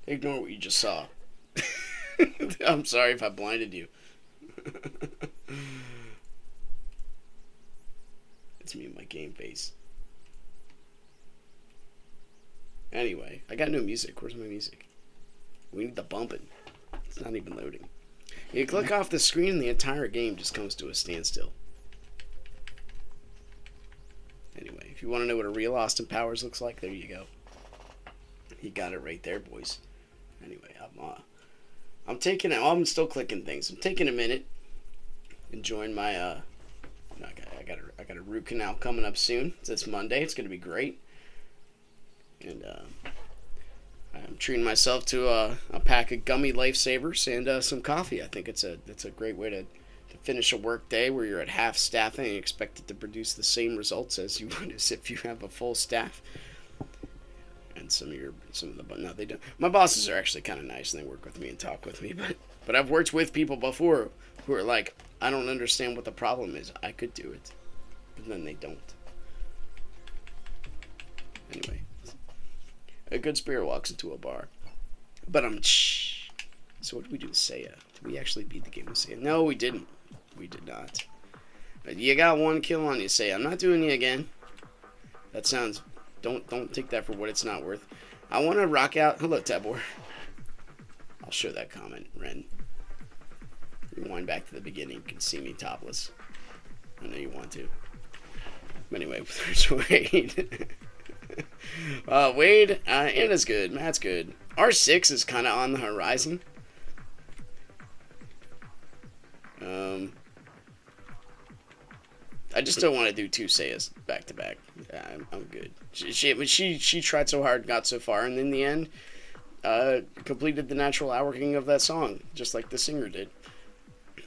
Ignore what you just saw. I'm sorry if I blinded you. It's me and my game face. Anyway, I got no music. Where's my music? We need the bumping. It's not even loading. You click off the screen and the entire game just comes to a standstill. Anyway, if you want to know what a real Austin Powers looks like, there you go. You got it right there, boys. Anyway, I'm taking it. I'm still clicking things. I'm taking a minute, enjoying my I got a root canal coming up soon. It's Monday. It's gonna be great, and I'm treating myself to a pack of gummy lifesavers and some coffee. I think it's a great way to finish a work day where you're at half staffing and expected to produce the same results as you would as if you have a full staff. And some of the no, they don't. My bosses are actually kind of nice and they work with me and talk with me, but I've worked with people before who are like, I don't understand what the problem is. I could do it, but then they don't. Anyway, a good spirit walks into a bar, but I'm shh. So what did we do with Seiya? Did we actually beat the game with Seiya? No, we didn't. We did not. But you got one kill on you, Seiya. I'm not doing you again. That sounds. Don't take that for what it's not worth. I want to rock out. Hello, Tabor. I'll show that comment, Ren. Rewind back to the beginning. You can see me topless. I know you want to. But anyway, there's Wade. Wade, Anna's good. Matt's good. R6 is kind of on the horizon. I just don't want to do two Seiyas back to back. I'm good. She tried so hard, got so far, and in the end, completed the natural outworking of that song, just like the singer did.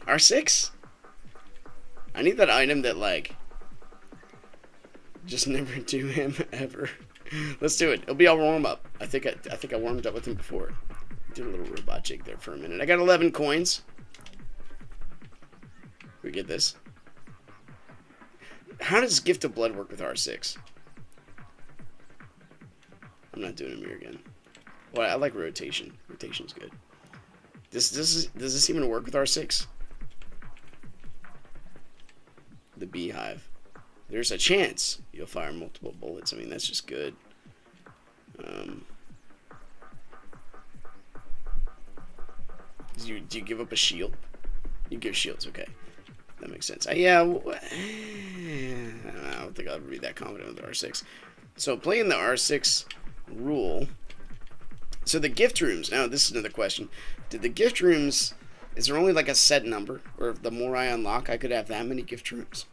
R6. I need that item that like just never do him ever. Let's do it. It'll be our warm up. I think I warmed up with him before. Did a little robot jig there for a minute. I got 11 coins. We get this. How does Gift of Blood work with R6? I'm not doing him here again. Well, I like rotation. Rotation's good. Does this even work with R6? The beehive. There's a chance you'll fire multiple bullets. I mean, that's just good. Do you give up a shield? You give shields, okay. That makes sense. Yeah, I don't think I'll be that confident with the R6. So playing the R6 rule. So the gift rooms. Now this is another question. Did the gift rooms? Is there only like a set number, or the more I unlock, I could have that many gift rooms?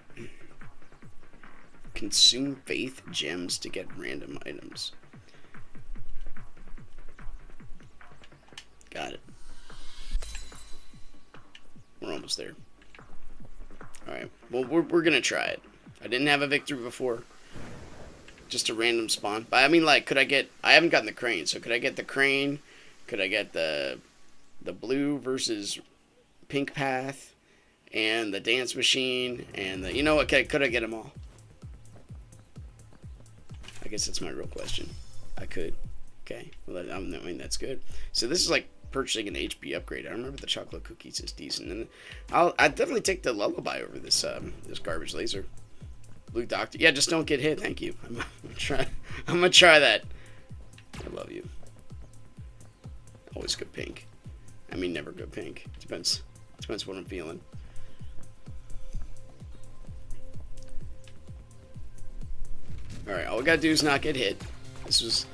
Consume faith gems to get random items. Got it. We're almost there. Alright, well, we're gonna try it. I didn't have a victory before. Just a random spawn. But I mean, like, could I get... I haven't gotten the crane, so could I get the crane? Could I get the blue versus pink path? And the dance machine? And the... You know what? Could I get them all? I guess that's my real question. I could. Okay. Well, I mean, that's good. So this is like purchasing an HP upgrade. I remember the chocolate cookies is decent, and I'd definitely take the lullaby over this this garbage laser. Blue Doctor. Yeah, just don't get hit. Thank you. I'm gonna try that. I love you. Always go pink. I mean, never go pink. Depends what I'm feeling. All right, all we gotta do is not get hit. This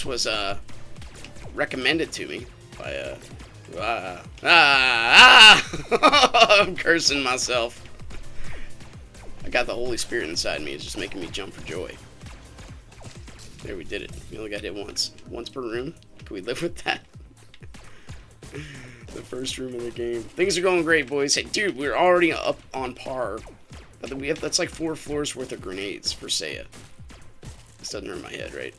was recommended to me by I'm cursing myself. I got the Holy Spirit inside me. It's just making me jump for joy. There, we did it. We only got hit once per room. Can we live with that? The first room of the game. Things are going great, boys. Hey, dude, we're already up on par. That's like 4 floors worth of grenades for Seiya. This doesn't hurt my head, right?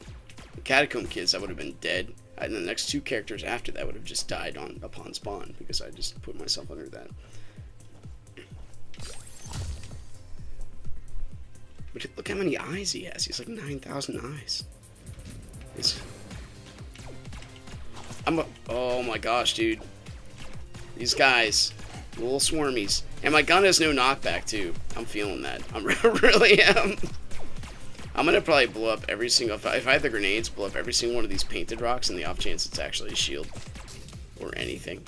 The Catacomb Kids, I would have been dead. And the next 2 characters after that would have just died upon spawn because I just put myself under that. But look how many eyes he has. He's like 9,000 eyes. Oh my gosh, dude. These guys, little swarmies. And my gun has no knockback too. I'm feeling that. I really am. I'm gonna probably blow up every single. If I have the grenades, blow up every single one of these painted rocks, in the off chance it's actually a shield or anything.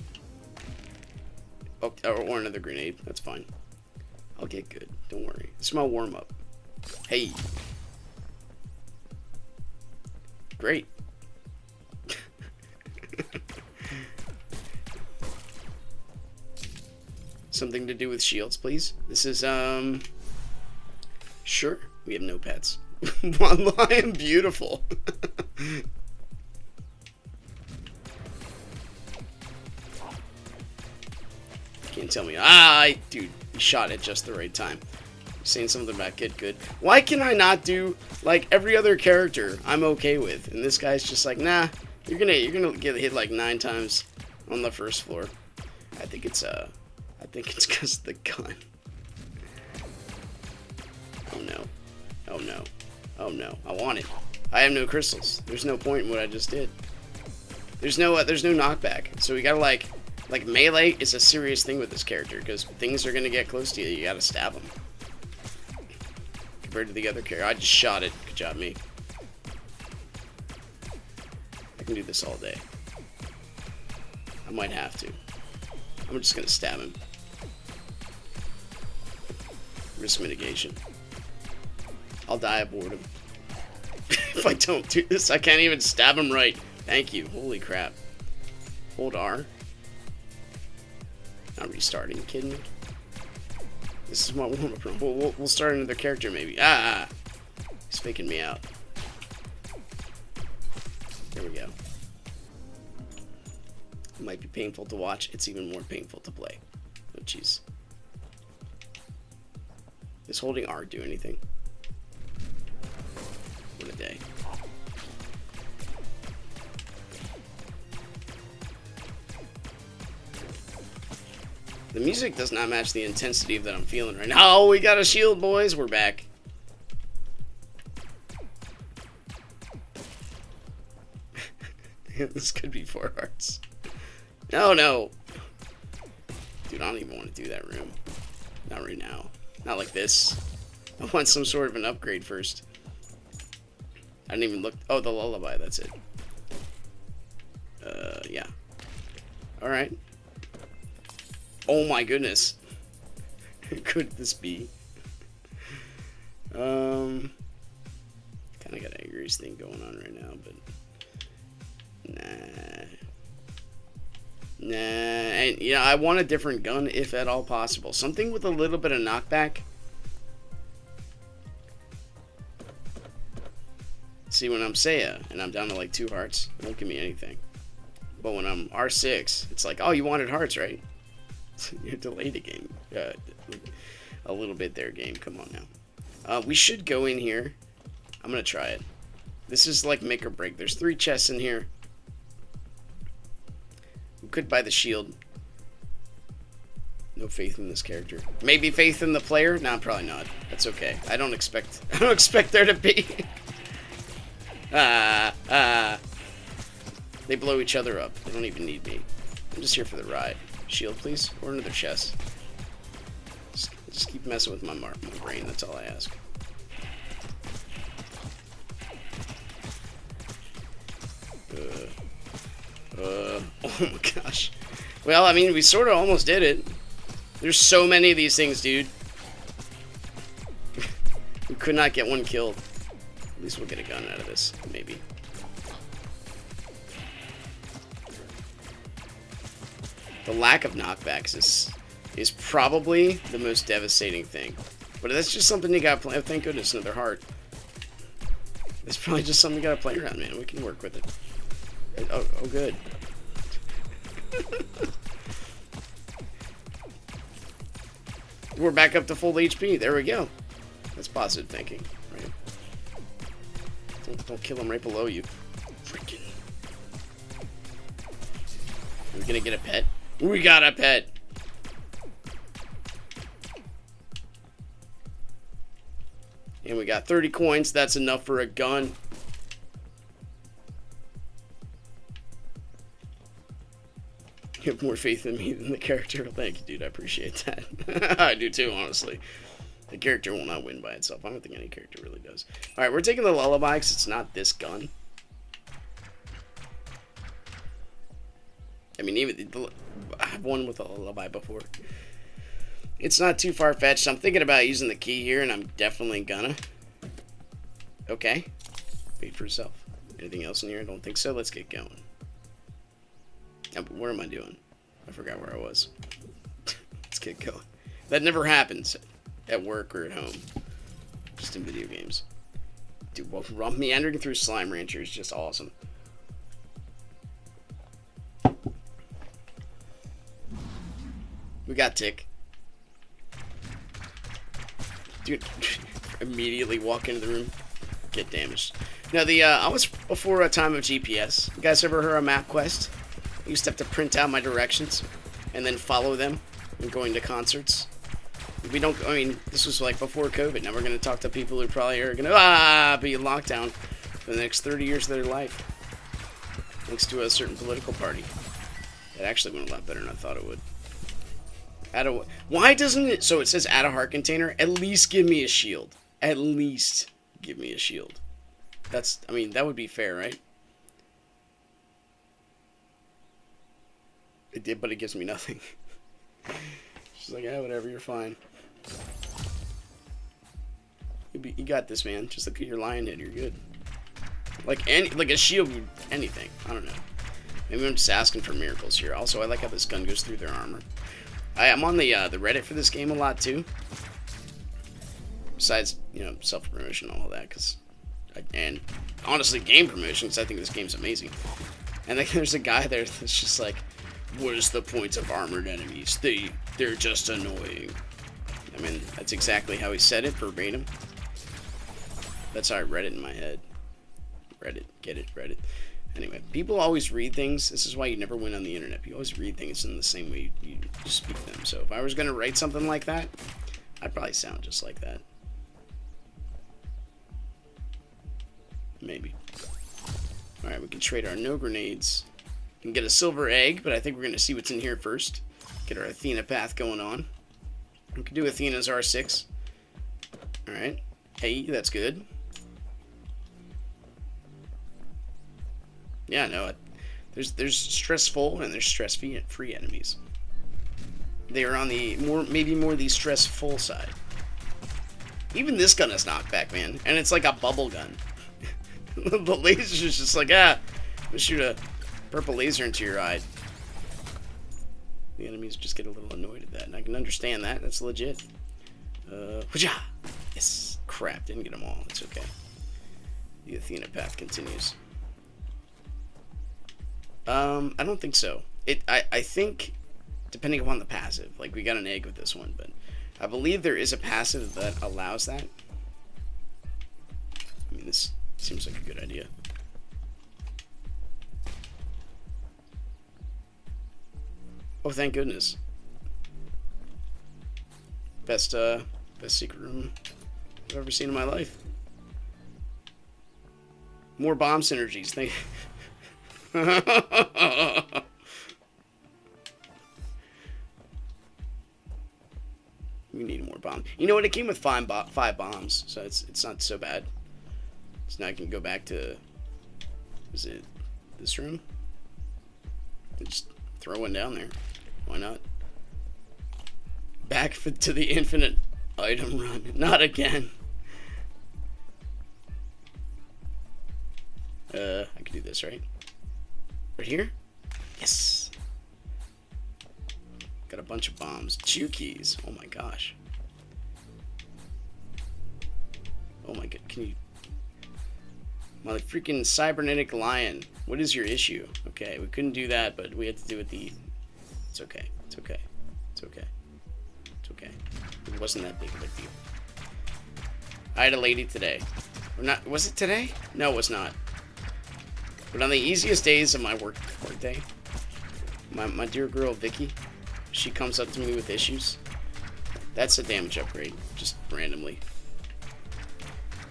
Oh, or another grenade. That's fine. I'll get good. Don't worry. This is my warm up. Hey. Great. Something to do with shields, please. This is, sure. We have no pets. I am beautiful. Can't tell me. Dude, he shot at just the right time. Saying something about get good. Why can I not do like every other character I'm okay with? And this guy's just like, nah, you're gonna get hit like 9 times on the first floor. I think it's because of the gun. Oh no. Oh no. Oh no. I want it. I have no crystals. There's no point in what I just did. There's no knockback. So we gotta like melee is a serious thing with this character because things are gonna get close to you. You gotta stab them. Compared to the other character, I just shot it. Good job, me. I can do this all day. I might have to. I'm just gonna stab him. Risk mitigation. I'll die of boredom. If I don't do this, I can't even stab him right. Thank you. Holy crap. Hold R. Not restarting. You kidding me? This is my warm-up run. We'll start another character maybe. He's faking me out. There we go. It might be painful to watch. It's even more painful to play. Oh, jeez. Does holding R do anything? What a day. The music does not match the intensity that I'm feeling right now. Oh, we got a shield, boys. We're back. This could be 4 hearts. No. Dude, I don't even want to do that room. Not right now. Not like this. I want some sort of an upgrade first. I didn't even look. Oh, the lullaby. That's it. Yeah. Alright. Oh my goodness. Could this be? Kind of got an Agri's thing going on right now, but nah. And yeah, I want a different gun if at all possible. Something with a little bit of knockback. See, when I'm Saya and I'm down to like 2 hearts, it won't give me anything. But when I'm R6, it's like, oh, you wanted hearts, right? You're delayed a game. A little bit there, game. Come on now. We should go in here. I'm going to try it. This is like make or break. There's 3 chests in here. We could buy the shield. No faith in this character. Maybe faith in the player? No, probably not. That's okay. I don't expect there to be. They blow each other up. They don't even need me. I'm just here for the ride. Shield, please, or another chest. Just keep messing with my brain. That's all I ask. Oh my gosh. Well, I mean, we sort of almost did it. There's so many of these things, dude. We could not get one killed. At least we'll get a gun out of this, maybe. The lack of knockbacks is probably the most devastating thing. But that's just something you gotta play. Oh, thank goodness, another heart. It's probably just something you gotta play around, man. We can work with it. Oh good. We're back up to full HP. There we go. That's positive thinking, right? Don't kill him right below you. Freaking. Are we gonna get a pet? We got a pet. And we got 30 coins. That's enough for a gun. You have more faith in me than the character. Thank you, dude. I appreciate that. I do too, honestly. The character will not win by itself. I don't think any character really does. Alright, we're taking the Lullaby because it's not this gun. I mean, even I've won with a Lullaby before. It's not too far-fetched. I'm thinking about using the key here, and I'm definitely gonna. Okay. Wait for yourself. Anything else in here? I don't think so. Let's get going. What am I doing? I forgot where I was. Let's get going. That never happens at work or at home. Just in video games. Dude, well, meandering through Slime Rancher is just awesome. We got Tick. Dude, immediately walk into the room, get damaged. Now, I was before a time of GPS. You guys ever heard of MapQuest? I used to have to print out my directions and then follow them when going to concerts. We don't, I mean, this was like before COVID. Now we're going to talk to people who probably are going to be in lockdown for the next 30 years of their life. Thanks to a certain political party. It actually went a lot better than I thought it would. Why doesn't it, so it says add a heart container, at least give me a shield. At least give me a shield. That's, I mean, that would be fair, right? It did, but it gives me nothing. She's like, yeah, whatever, you're fine. You got this, man. Just look at your lion head, you're good. Like a shield, anything. I don't know. Maybe I'm just asking for miracles here. Also, I like how this gun goes through their armor. I'm on the Reddit for this game a lot too. Besides, you know, self-promotion and all that, and honestly, game promotion, because I think this game's amazing. And then there's a guy there that's just like, what is the point of armored enemies? They're just annoying. I mean, that's exactly how he said it, verbatim. That's how I read it in my head. Reddit, get it, Reddit. Anyway, people always read things. This is why you never win on the internet. You always read things in the same way you speak them. So if I was going to write something like that, I'd probably sound just like that. Maybe. Alright, we can trade our no grenades. We can get a silver egg, but I think we're going to see what's in here first. Get our Thena path going on. We can do Athena's R6. Alright. Hey, that's good. Yeah, no, there's stressful and there's stress-free enemies. They are on the maybe more the stressful side. Even this gun is knockback, man, and it's like a bubble gun. The laser's just like, let's shoot a purple laser into your eye. The enemies just get a little annoyed at that, and I can understand that. That's legit. Yes, crap, didn't get them all. It's okay. The Athena path continues. I don't think so. I think, depending upon the passive, like we got an egg with this one, but I believe there is a passive that allows that. I mean, this seems like a good idea. Oh, thank goodness. Best secret room I've ever seen in my life. More bomb synergies. Thank We need more bombs. You know what? It came with 5 bombs, so it's not so bad. So now I can go back to, is it this room? And just throw one down there. Why not? Back to the infinite item run. Not again. I can do this, right? Right here? Yes. Got a bunch of bombs. 2 keys. Oh my gosh. Oh my god. Can you... My freaking cybernetic lion. What is your issue? Okay, we couldn't do that, but we had to do it the... It's okay. It's okay. It's okay. It's okay. It wasn't that big of a deal. I had a lady today. Or not... Was it today? No, it was not. But on the easiest days of my work day, my dear girl Vicky, she comes up to me with issues. That's a damage upgrade, just randomly.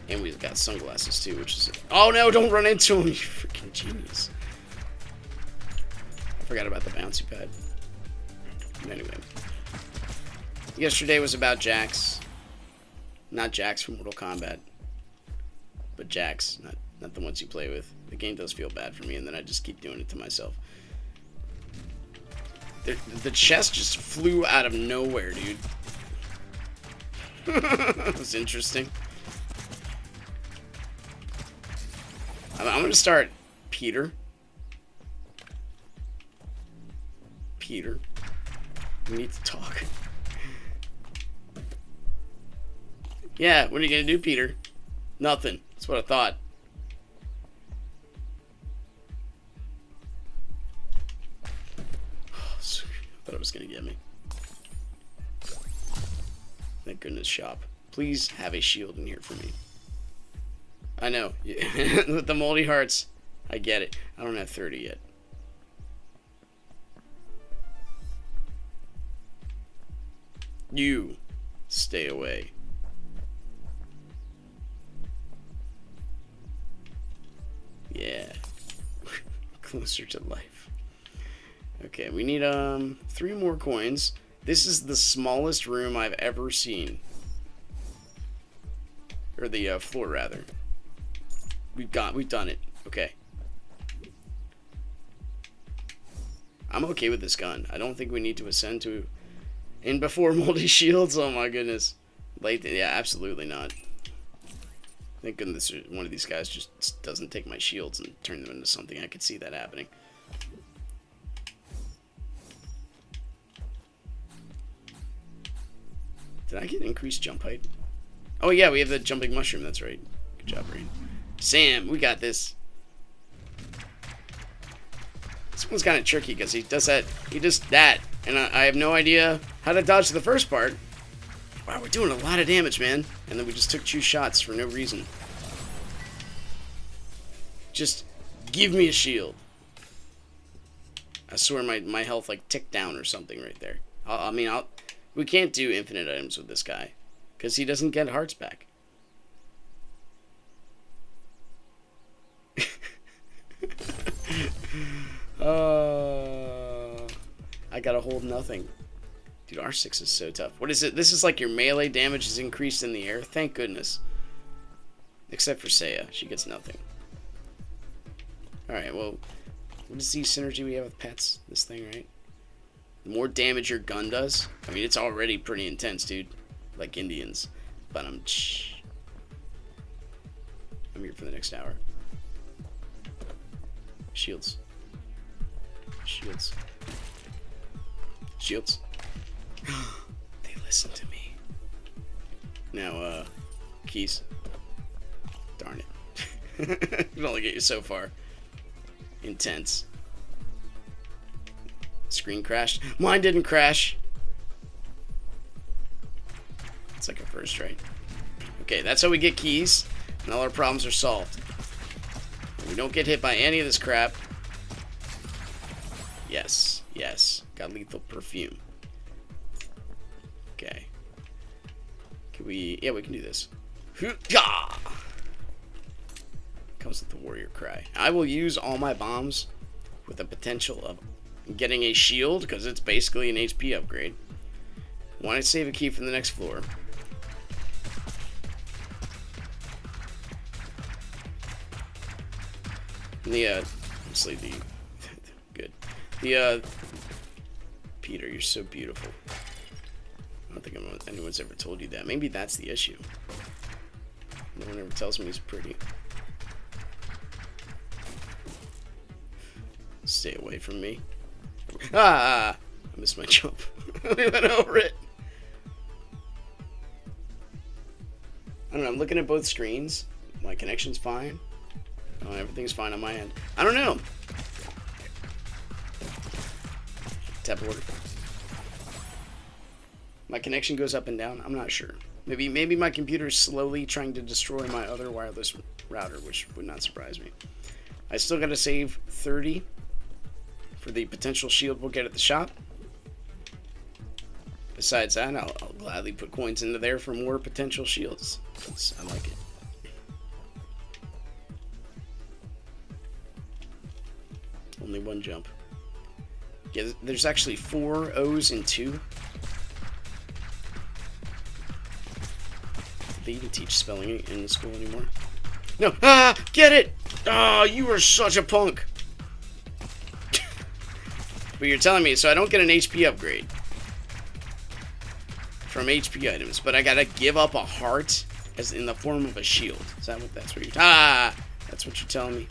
And we've got sunglasses too, which is... Oh no, don't run into him, you freaking genius. I forgot about the bouncy pad. Anyway. Yesterday was about Jax. Not Jax from Mortal Kombat. But Jax, not the ones you play with. The game does feel bad for me, and then I just keep doing it to myself. The chest just flew out of nowhere, dude. That was interesting. I'm gonna start Peter. Peter. We need to talk. Yeah, what are you gonna do, Peter? Nothing. That's what I thought. I thought it was gonna get me. Thank goodness, shop. Please have a shield in here for me. I know. With the moldy hearts, I get it. I don't have 30 yet. You stay away. Yeah. Closer to life. Okay, we need 3 more coins. This is the smallest room I've ever seen. Or the floor rather. We've done it. Okay. I'm okay with this gun. I don't think we need to ascend to in before moldy shields. Oh my goodness. Late, yeah, absolutely not. Thank goodness one of these guys just doesn't take my shields and turn them into something. I could see that happening. Did I get increased jump height? Oh yeah, we have the jumping mushroom. That's right. Good job, Rain. Sam, we got this. This one's kind of tricky because he does that. He does that, and I have no idea how to dodge the first part. Wow, we're doing a lot of damage, man. And then we just took 2 shots for no reason. Just give me a shield. I swear my health like ticked down or something right there. We can't do infinite items with this guy because he doesn't get hearts back. I gotta hold nothing. Dude, R6 is so tough. What is it? This is like your melee damage is increased in the air. Thank goodness. Except for Saya. She gets nothing. Alright, well, what is the synergy we have with pets? This thing, right? The more damage your gun does. I mean, it's already pretty intense, dude. Like Indians. But I'm here for the next hour. Shields. Shields. Shields. They listen to me. Now, keys. Darn it. Can only get you so far. Intense. Screen crashed. Mine didn't crash. It's like a first, right? Okay, that's how we get keys, and all our problems are solved. We don't get hit by any of this crap. Yes, yes. Got lethal perfume. Okay. Can we... Yeah, we can do this. Comes with the warrior cry. I will use all my bombs with the potential of getting a shield, because it's basically an HP upgrade. Want to save a key from the next floor. And obviously good. Peter, you're so beautiful. I don't think anyone's ever told you that. Maybe that's the issue. No one ever tells me he's pretty. Stay away from me. Ah! I missed my jump. We went over it. I don't know. I'm looking at both screens. My connection's fine. Oh, everything's fine on my end. I don't know. Tap order. My connection goes up and down. I'm not sure. Maybe my computer is slowly trying to destroy my other wireless router, which would not surprise me. I still got to save 30 for the potential shield we'll get at the shop. Besides that, I'll gladly put coins into there for more potential shields. I like it. Only one jump. Yeah, there's actually 4 O's and 2. They even teach spelling in the school anymore. No! Ah! Get it! Oh, you are such a punk! But you're telling me, so I don't get an HP upgrade from HP items, but I gotta give up a heart as in the form of a shield. Is that what that's what you're that's what you're telling me?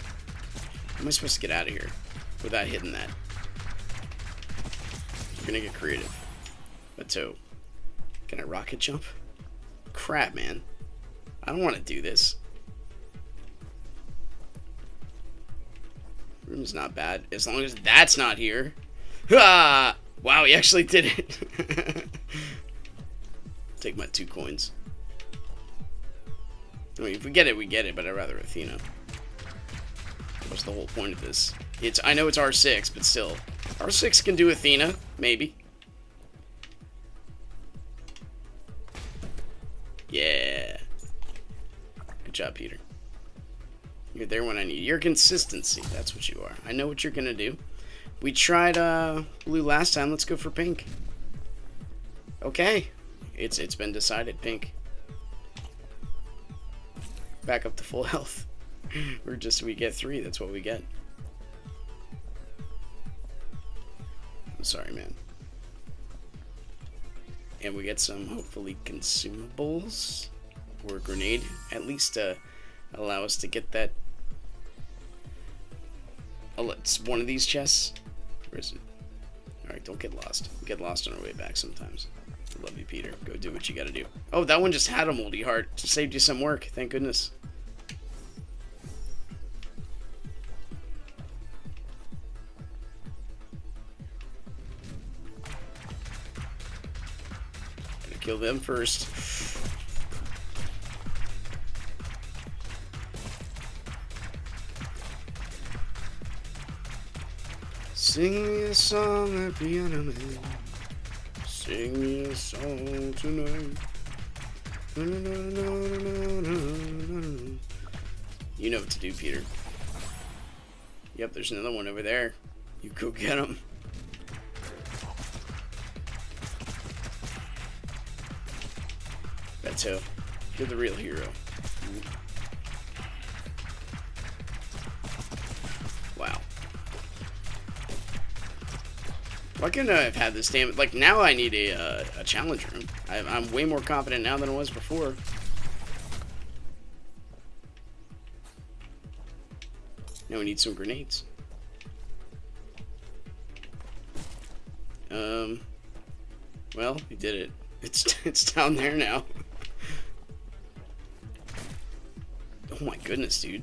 How am I supposed to get out of here without hitting that? You're gonna get creative. But so, can I rocket jump? Crap, man. I don't want to do this. Room's not bad as long as that's not here. Ah! Wow, he actually did it. Take my 2 coins. I mean, if we get it, but I'd rather Athena. What's the whole point of this? I know it's R6, but still. R6 can do Athena, maybe. Yeah. Good job, Peter. You're there when I need you. Your consistency, that's what you are. I know what you're gonna do. We tried blue last time. Let's go for pink. Okay. It's been decided. Pink. Back up to full health. We get 3. That's what we get. I'm sorry, man. And we get some, hopefully, consumables. Or a grenade. At least allow us to get that. It's one of these chests. Where is it? Alright, don't get lost. We get lost on our way back sometimes. I love you, Peter. Go do what you gotta do. Oh, that one just had a moldy heart. Just saved you some work. Thank goodness. Gotta kill them first. Sing me a song, a piano man. Sing me a song tonight. You know what to do, Peter. Yep, there's another one over there. You go get him. That's how. You're the real hero. Wow. Why couldn't I have had this damn... Like, now I need a challenge room. I'm way more confident now than I was before. Now we need some grenades. Well, we did it. It's down there now. Oh my goodness, dude.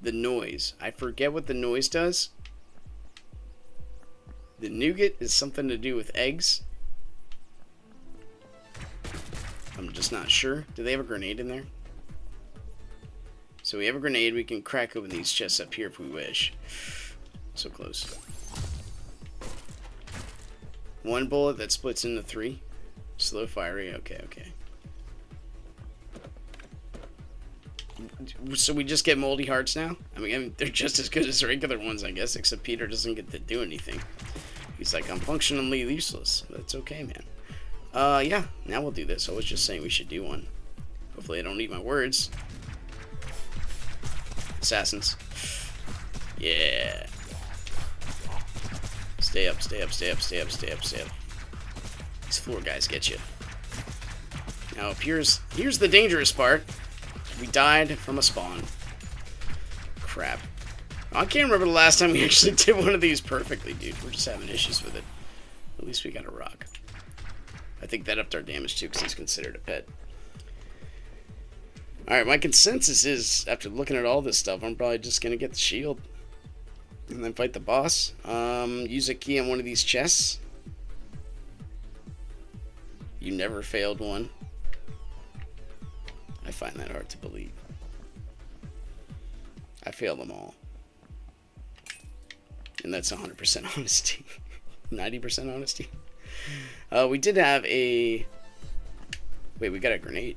The noise. I forget what the noise does. The nougat is something to do with eggs. I'm just not sure. Do they have a grenade in there? So we have a grenade. We can crack open these chests up here if we wish. So close. 1 bullet that splits into 3. Slow fiery. Okay, okay. So we just get moldy hearts now? I mean, they're just as good as regular ones, I guess, except Peter doesn't get to do anything. He's like, I'm functionally useless. That's okay, man. Yeah, now we'll do this. I was just saying we should do one. Hopefully I don't eat my words. Assassins. Yeah. Stay up, stay up, stay up, stay up, stay up, stay up. These 4 guys get you. Now, here's the dangerous part. We died from a spawn. Crap. I can't remember the last time we actually did one of these perfectly, dude. We're just having issues with it. At least we got a rock. I think that upped our damage too, because he's considered a pet. Alright, my consensus is, after looking at all this stuff, I'm probably just going to get the shield. And then fight the boss. Use a key on one of these chests. You never failed one. I find that hard to believe. I fail them all. And that's 100% honesty. 90% honesty. We did have a... Wait, we got a grenade.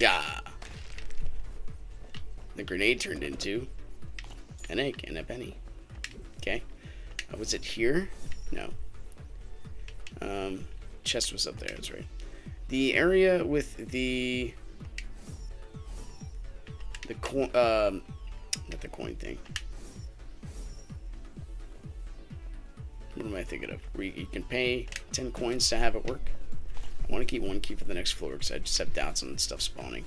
Yeah. The grenade turned into an egg and a penny. Okay. Was it here? No. Chest was up there, that's right. The area with the coin, not the coin thing. What am I thinking of? Where you can pay 10 coins to have it work. I want to keep one key for the next floor because I just have doubts on stuff spawning.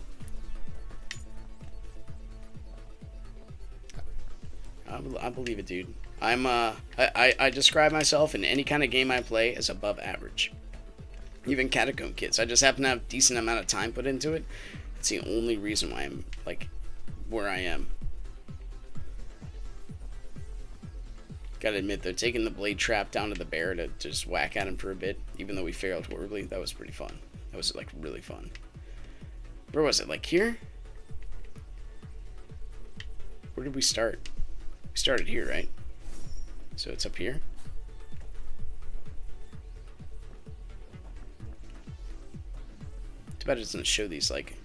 I believe it, dude. I describe myself in any kind of game I play as above average. Even Catacomb Kits. I just happen to have a decent amount of time put into it. It's the only reason why I'm, like, where I am. Gotta admit, though, taking the blade trap down to the bear to just whack at him for a bit, even though we failed horribly, that was pretty fun. That was, like, really fun. Where was it? Like, here? Where did we start? We started here, right? So it's up here. Too bad it doesn't show these, like,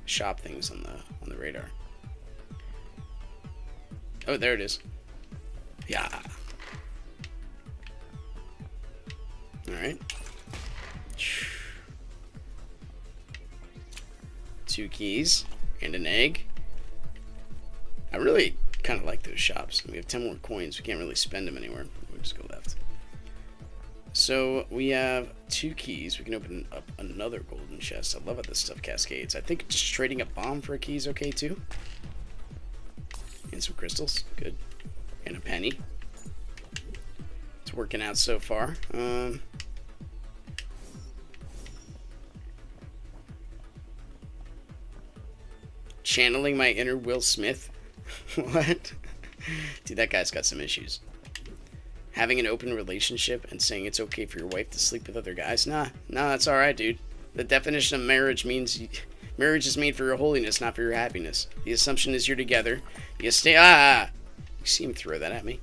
shop things on the radar. Oh, there it is. Yeah. Alright. 2 keys and an egg. I really kind of like those shops. We have 10 more coins. We can't really spend them anywhere. We'll just go left. So we have 2 keys. We can open up another golden chest. I love how this stuff cascades. I think just trading a bomb for a key is okay too. And some crystals. Good. And a penny. It's working out so far. Channeling my inner Will Smith. What? Dude, that guy's got some issues. Having an open relationship and saying it's okay for your wife to sleep with other guys? Nah, that's alright, dude. The definition of marriage means marriage is made for your holiness, not for your happiness. The assumption is you're together. You stay. You see him throw that at me.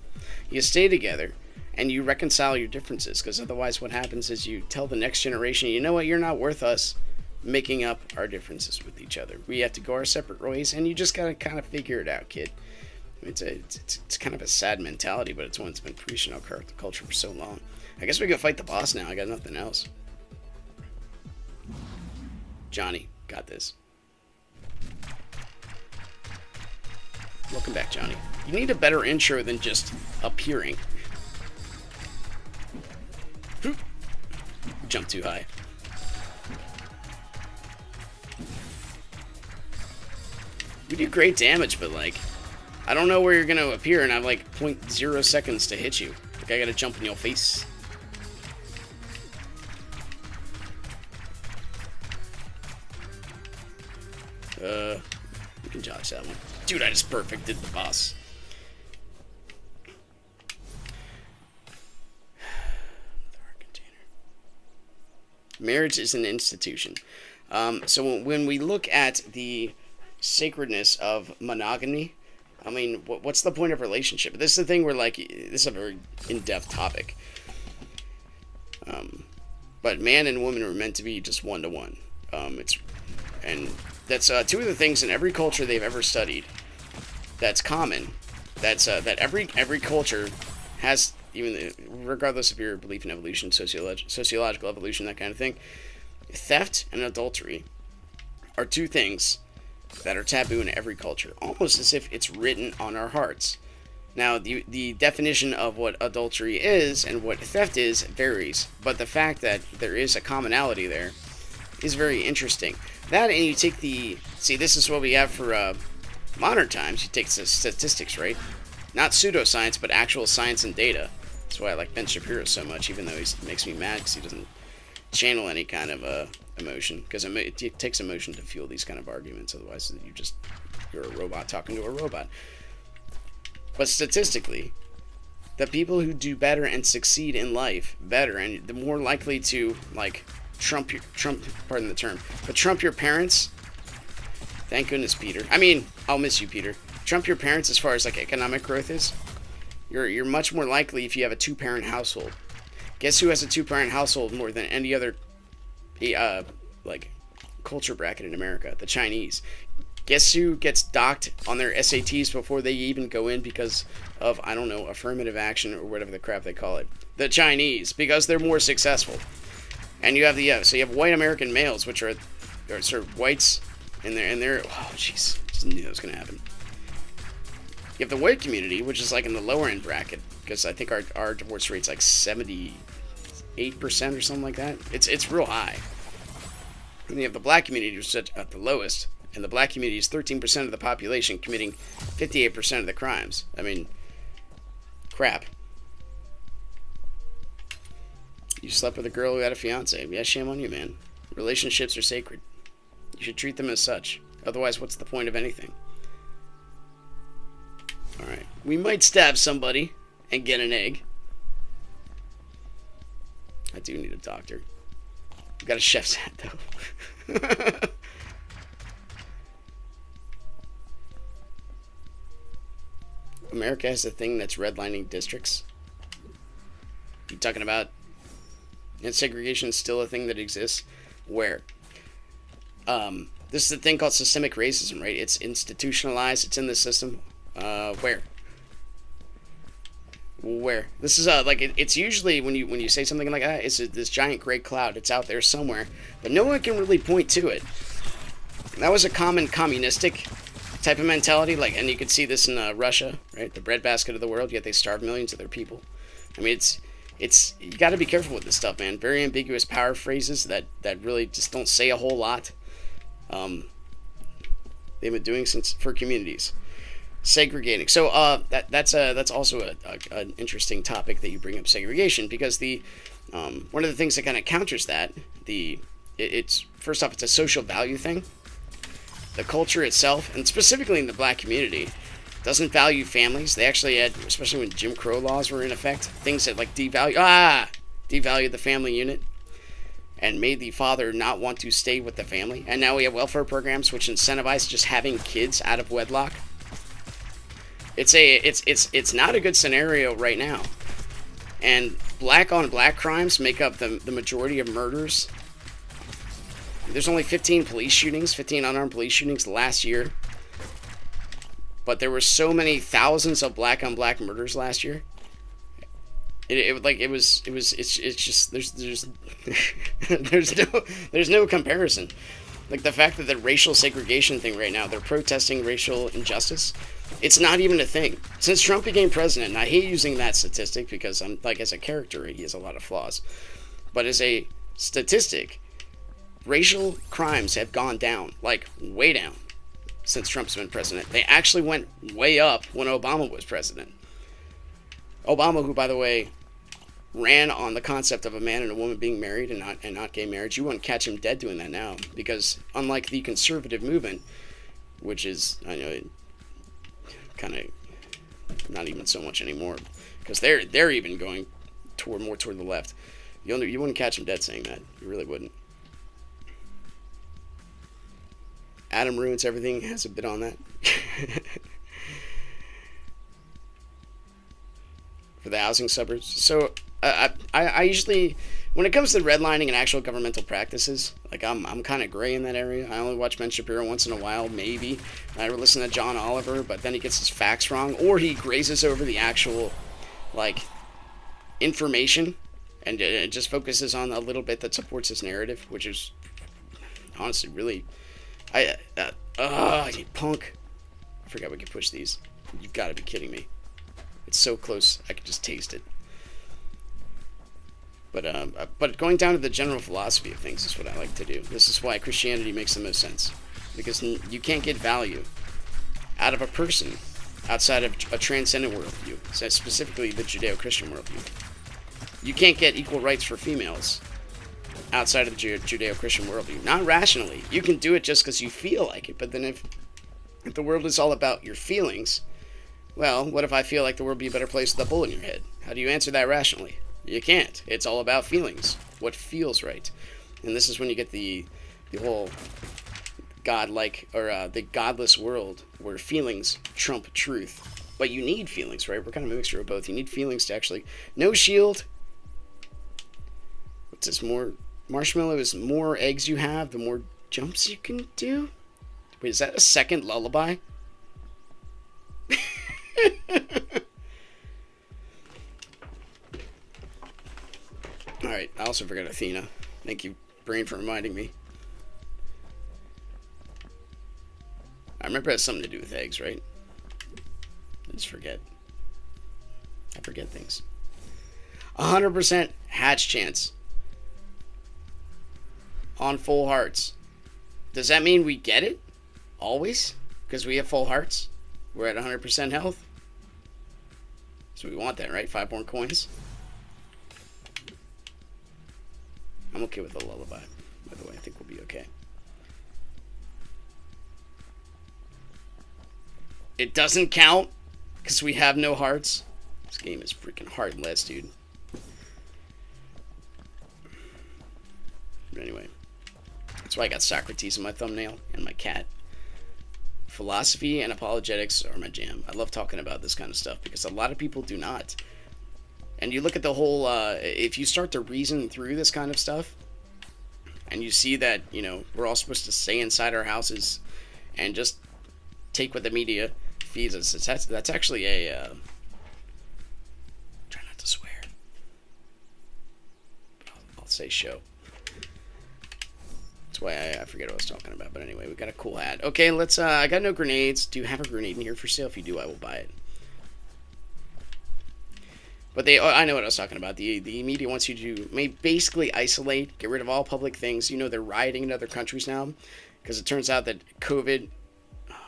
You stay together and you reconcile your differences, because otherwise what happens is you tell the next generation, you know what, you're not worth us making up our differences with each other. We have to go our separate ways, and you just gotta kind of figure it out, kid. It's kind of a sad mentality, but it's one that's been preaching our culture for so long. I guess we go fight the boss now. I got nothing else. Johnny, got this. Welcome back, Johnny. You need a better intro than just appearing. Jump too high. We do great damage, but like, I don't know where you're gonna appear, and I have like 0.0 seconds to hit you. Like, I gotta jump in your face. We can dodge that one. Dude, I just perfected the boss. Marriage is an institution. So when we look at the sacredness of monogamy, I mean, what's the point of relationship? This is the thing where, like, this is a very in-depth topic. But man and woman are meant to be just one-to-one. And that's 2 of the things in every culture they've ever studied that's common. That's that every culture has, even regardless of your belief in evolution, sociological evolution, that kind of thing. Theft and adultery are 2 things that are taboo in every culture, almost as if it's written on our hearts. Now, the definition of what adultery is and what theft is varies, but the fact that there is a commonality there is very interesting. That, and you take this is what we have for modern times. You take the statistics, right? Not pseudoscience, but actual science and data. That's why I like Ben Shapiro so much, even though he makes me mad because he doesn't channel any kind of emotion, because it takes emotion to fuel these kind of arguments. Otherwise, you're a robot talking to a robot. But statistically, the people who do better and succeed in life better, and the more likely to, like, trump pardon the term, but trump your parents. Thank goodness, Peter. I mean, I'll miss you, Peter. Trump your parents as far as, like, economic growth is. You're much more likely if you have a 2-parent household. Guess who has a 2-parent household more than any other like culture bracket in America? The Chinese. Guess who gets docked on their SATs before they even go in because of, I don't know, affirmative action or whatever the crap they call it? The Chinese, because they're more successful. And you have the so you have white American males, which are sort of whites, and they're oh jeez, just knew that was gonna happen. You have the white community, which is like in the lower end bracket, because I think our divorce rate's like 78% or something like that. It's real high. And you have the black community, which is at the lowest, and the black community is 13% of the population, committing 58% of the crimes. I mean, crap. You slept with a girl who had a fiance. Yeah, shame on you, man. Relationships are sacred. You should treat them as such. Otherwise, what's the point of anything? Alright. We might stab somebody and get an egg. I do need a doctor. I've got a chef's hat, though. America has a thing that's redlining districts. You talking about... And segregation is still a thing that exists. Where? This is a thing called systemic racism, right? It's institutionalized. It's in the system. Where? Where? This is like it's usually when you say something like that, it's this giant gray cloud. It's out there somewhere, but no one can really point to it. That was a common communistic type of mentality, like, and you could see this in Russia, right? The breadbasket of the world. Yet they starve millions of their people. I mean, it's you got to be careful with this stuff, man. Very ambiguous power phrases that really just don't say a whole lot. They've been doing since for communities. Segregating. So that's also an interesting topic that you bring up, segregation, because the one of the things that kind of counters that it's first off, it's a social value thing. The culture itself, and specifically in the black community, doesn't value families. They actually had, especially when Jim Crow laws were in effect, things that like devalued the family unit and made the father not want to stay with the family. And now we have welfare programs which incentivize just having kids out of wedlock. It's not a good scenario right now. And black on black crimes make up the majority of murders. There's only 15 unarmed police shootings last year. But there were so many thousands of black on black murders last year. It's just there's no comparison. Like the fact that the racial segregation thing right now, they're protesting racial injustice. It's not even a thing. Since Trump became president, and I hate using that statistic because I'm like, as a character, he has a lot of flaws. But as a statistic, racial crimes have gone down, like way down, since Trump's been president. They actually went way up when Obama was president. Obama, who, by the way, ran on the concept of a man and a woman being married and not gay marriage. You wouldn't catch him dead doing that now, because unlike the conservative movement, which is, I know, kind of not even so much anymore, because they're even going more toward the left. You wouldn't catch him dead saying that. You really wouldn't. Adam Ruins Everything has a bit on that. For the housing suburbs. So I usually, when it comes to redlining and actual governmental practices, like I'm kind of gray in that area. I only watch Ben Shapiro once in a while, maybe. I listen to John Oliver, but then he gets his facts wrong, or he grazes over the actual, like, information, and it just focuses on a little bit that supports his narrative, which is honestly really, you punk. I forgot we could push these. You've got to be kidding me. It's so close, I could just taste it. But going down to the general philosophy of things is what I like to do. This is why Christianity makes the most sense. Because you can't get value out of a person outside of a transcendent worldview, so specifically the Judeo-Christian worldview. You can't get equal rights for females outside of the Judeo-Christian worldview. Not rationally. You can do it just because you feel like it, but then if the world is all about your feelings, well, what if I feel like the world would be a better place with a bullet in your head? How do you answer that rationally? You can't. It's all about feelings. What feels right. And this is when you get the whole godlike, or the godless world where feelings trump truth. But you need feelings, right? We're kind of a mixture of both. You need feelings to actually... No shield. What's this? More... Marshmallow is more eggs you have, the more jumps you can do? Wait, is that a second lullaby? Alright, I also forgot Athena. Thank you, brain, for reminding me. I remember it has something to do with eggs, right? I just forget. I forget things. 100% hatch chance. On full hearts. Does that mean we get it? Always? Because we have full hearts? We're at 100% health? So we want that, right? 5 more coins. I'm okay with the lullaby. By the way, I think we'll be okay. It doesn't count because we have no hearts. This game is freaking heartless, dude. But anyway, that's why I got Socrates in my thumbnail and my cat. Philosophy and apologetics are my jam. I love talking about this kind of stuff because a lot of people do not. And you look at the whole, if you start to reason through this kind of stuff, and you see that, you know, we're all supposed to stay inside our houses and just take what the media feeds us, that's actually a, try not to swear, but I'll say show. That's why I forget what I was talking about, but anyway, we got a cool hat. Okay, let's, I got no grenades. Do you have a grenade in here for sale? If you do, I will buy it. But I know what I was talking about. The media wants you to basically isolate, get rid of all public things. You know, they're rioting in other countries now because it turns out that COVID,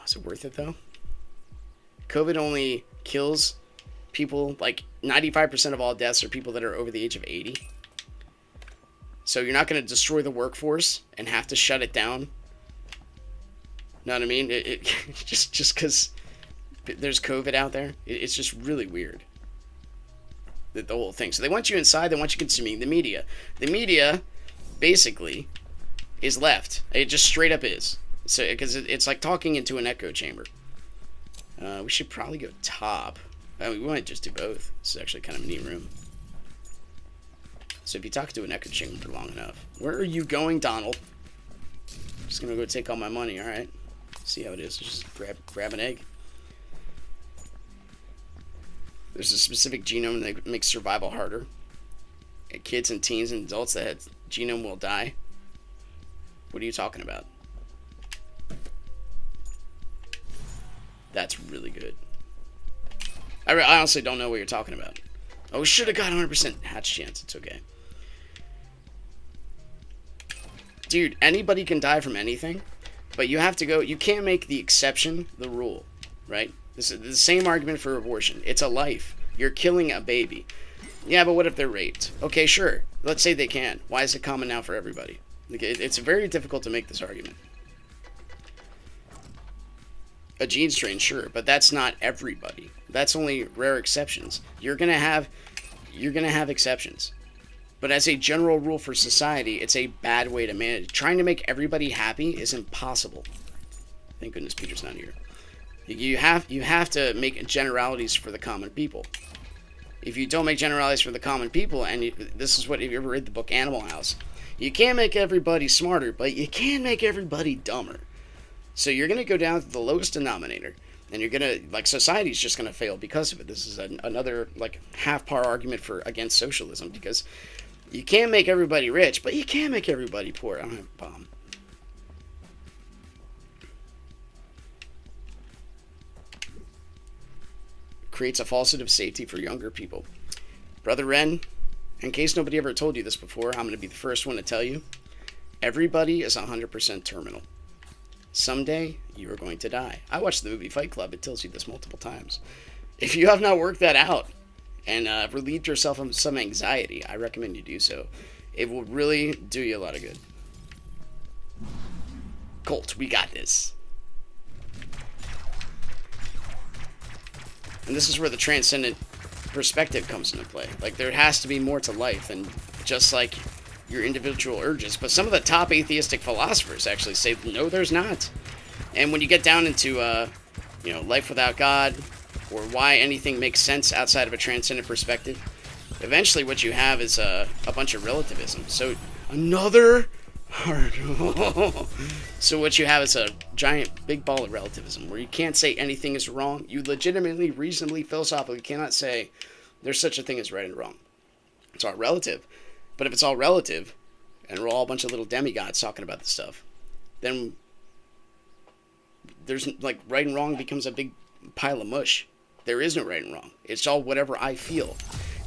is it worth it though? COVID only kills people, like 95% of all deaths are people that are over the age of 80. So you're not going to destroy the workforce and have to shut it down. Know what I mean? Just because there's COVID out there, it's just really weird. The whole thing. So they want you inside. They want you consuming the media. The media, basically, is left. It just straight up is. So because it's like talking into an echo chamber. We should probably go top. I mean, we might just do both. This is actually kind of a neat room. So if you talk to an echo chamber for long enough, where are you going, Donald? I'm just gonna go take all my money. All right. See how it is. Just grab an egg. There's a specific genome that makes survival harder. Kids and teens and adults that had genome will die. What are you talking about? That's really good. I honestly don't know what you're talking about. Oh, we should have got 100% hatch chance. It's okay. Dude, anybody can die from anything, but you have to go. You can't make the exception the rule, right? This is the same argument for abortion. It's a life. You're killing a baby. Yeah, but what if they're raped? Okay, sure. Let's say they can. Why is it common now for everybody? It's very difficult to make this argument. A gene strain, sure, but that's not everybody. That's only rare exceptions. You're gonna have exceptions. But as a general rule for society, it's a bad way to manage. Trying to make everybody happy is impossible. Thank goodness Peter's not here. You have to make generalities for the common people. If you don't make generalities for the common people, and this is what, if you ever read the book Animal House, you can't make everybody smarter, but you can make everybody dumber. So you're going to go down to the lowest denominator, and you're going to, like, society's just going to fail because of it. This is another, like, half-par argument against socialism, because you can't make everybody rich, but you can make everybody poor. I don't have a bomb. Creates a falsehood of safety for younger people. Brother Ren, in case nobody ever told you this before, I'm going to be the first one to tell you. Everybody is 100% terminal. Someday, you are going to die. I watched the movie Fight Club. It tells you this multiple times. If you have not worked that out and relieved yourself of some anxiety, I recommend you do so. It will really do you a lot of good. Colt, we got this. And this is where the transcendent perspective comes into play. Like, there has to be more to life than just, like, your individual urges. But some of the top atheistic philosophers actually say, no, there's not. And when you get down into, you know, life without God, or why anything makes sense outside of a transcendent perspective, eventually what you have is a bunch of relativism. So, another So what you have is a giant big ball of relativism where you can't say anything is wrong. You legitimately, reasonably, philosophically cannot say there's such a thing as right and wrong. It's all relative. But if it's all relative, and we're all a bunch of little demigods talking about this stuff, then there's like right and wrong becomes a big pile of mush. There is no right and wrong. It's all whatever I feel.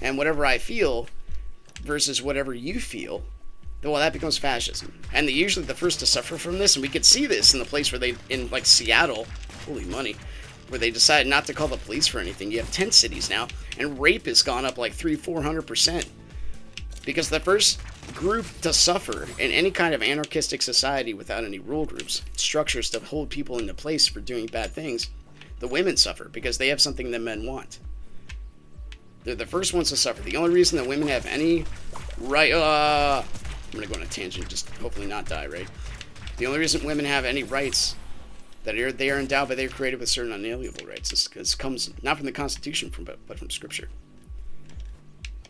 And whatever I feel versus whatever you feel, well, that becomes fascism. And they're usually the first to suffer from this, and we could see this in the place where they, in like Seattle, holy money, where they decided not to call the police for anything. You have 10 cities now, and rape has gone up like 400%. Because the first group to suffer in any kind of anarchistic society without any rule groups, structures to hold people into place for doing bad things, the women suffer because they have something that men want. They're the first ones to suffer. The only reason that women have any right... I'm going to go on a tangent, just hopefully not die, right? The only reason women have any rights that they are endowed by, they're created with certain unalienable rights. This comes not from the Constitution, but from Scripture.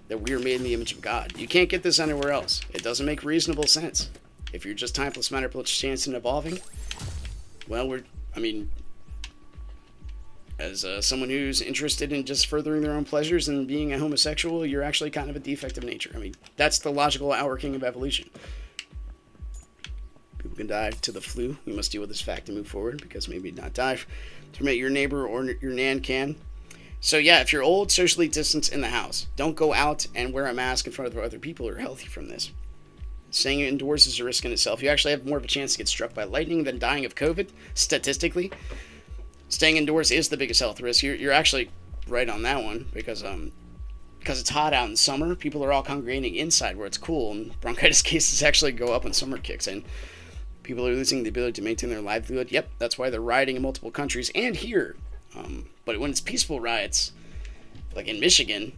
That we are made in the image of God. You can't get this anywhere else. It doesn't make reasonable sense. If you're just timeless matter plus chance and evolving, well, as someone who's interested in just furthering their own pleasures and being a homosexual, you're actually kind of a defect of nature. I mean, that's the logical outworking of evolution. People can die to the flu. We must deal with this fact and move forward, because maybe not die to meet your neighbor or your nan can. So yeah, if you're old, socially distance in the house. Don't go out and wear a mask in front of other people who are healthy from this. Staying indoors is a risk in itself. You actually have more of a chance to get struck by lightning than dying of COVID, statistically. Staying indoors is the biggest health risk. You're actually right on that one, because it's hot out in summer. People are all congregating inside where it's cool, and bronchitis cases actually go up when summer kicks in. People are losing the ability to maintain their livelihood. Yep, that's why they're rioting in multiple countries and here. But when it's peaceful riots, like in Michigan,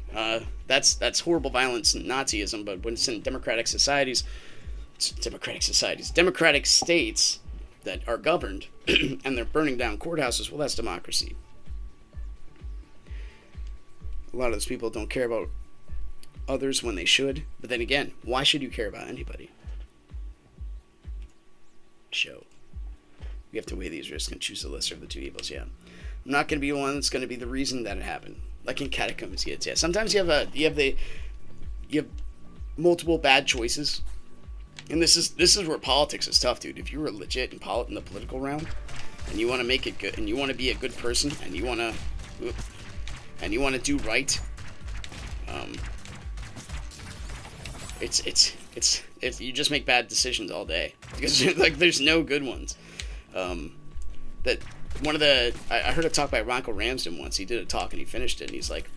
that's horrible violence and Nazism. But when it's in democratic states that are governed, and they're burning down courthouses, well, that's democracy. A lot of those people don't care about others when they should. But then again, why should you care about anybody? You have to weigh these risks and choose the lesser of the two evils. Yeah, I'm not going to be the one that's going to be the reason that it happened. Like in Catacombs kids. Yeah, sometimes you have multiple bad choices. And this is where politics is tough, dude. If you were legit in the political realm, and you want to make it good, and you want to be a good person, and you want to do right, it's you just make bad decisions all day, because like there's no good ones. That one of the I heard a talk by Ronco Ramsden once. He did a talk and he finished it, and he's like,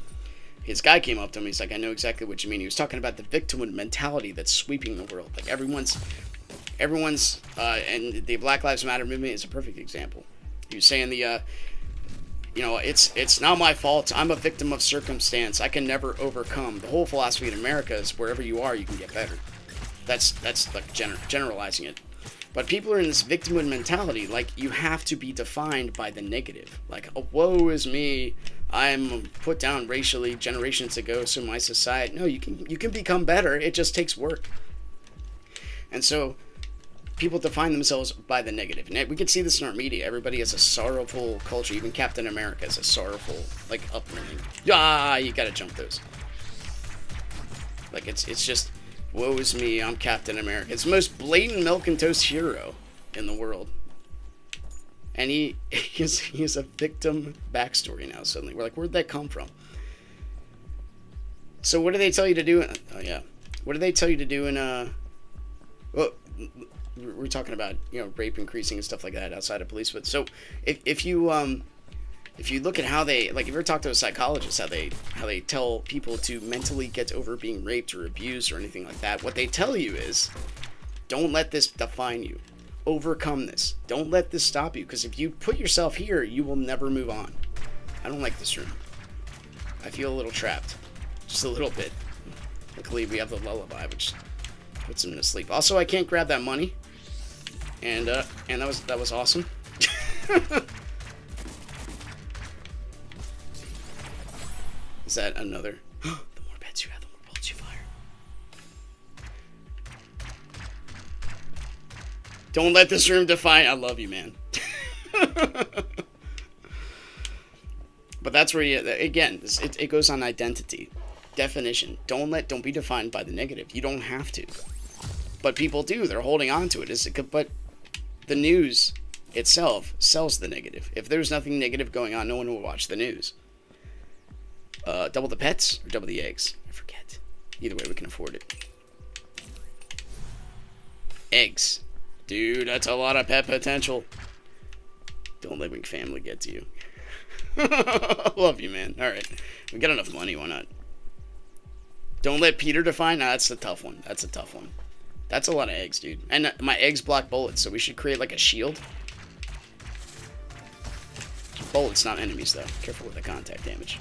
his guy came up to him. He's like, I know exactly what you mean. He was talking about the victimhood mentality that's sweeping the world. Like everyone's, and the Black Lives Matter movement is a perfect example. He was saying it's not my fault. I'm a victim of circumstance. I can never overcome. The whole philosophy in America is wherever you are, you can get better. That's like generalizing it. But people are in this victimhood mentality. Like you have to be defined by the negative. Like, oh, woe is me. I'm put down racially generations ago, so my society... No, you can become better. It just takes work. And so people define themselves by the negative. And we can see this in our media. Everybody has a sorrowful culture. Even Captain America has a sorrowful, like, upbringing. You gotta jump those. Like, it's just, woe is me, I'm Captain America. It's the most blatant milk and toast hero in the world. And he has a victim backstory now suddenly. We're like, where'd that come from? So what do they tell you to do? What do they tell you to do in well, we're talking about, rape increasing and stuff like that outside of police. But so if you look at how they, like, if you ever talk to a psychologist, how they tell people to mentally get over being raped or abused or anything like that, what they tell you is, don't let this define you. Overcome this. Don't let this stop you, because if you put yourself here, you will never move on. I don't like this room. I feel a little trapped. Just a little bit. Luckily, we have the lullaby, which puts him to sleep. Also, I can't grab that money. And that was awesome. Is that another? The more beds you have, the more bullets you fire. Don't let this room define. I love you, man. But that's where you, again, it goes on identity, definition. Don't be defined by the negative. You don't have to. But people do. They're holding on to it. But the news itself sells the negative. If there's nothing negative going on, no one will watch the news. Double the pets or double the eggs? I forget. Either way, we can afford it. Eggs. Dude, that's a lot of pet potential. Don't let McFamily get to you. Love you, man. Alright. We got enough money, why not? Don't let Peter define? Nah, that's a tough one. That's a tough one. That's a lot of eggs, dude. And my eggs block bullets, so we should create like a shield. Bullets, not enemies, though. Careful with the contact damage.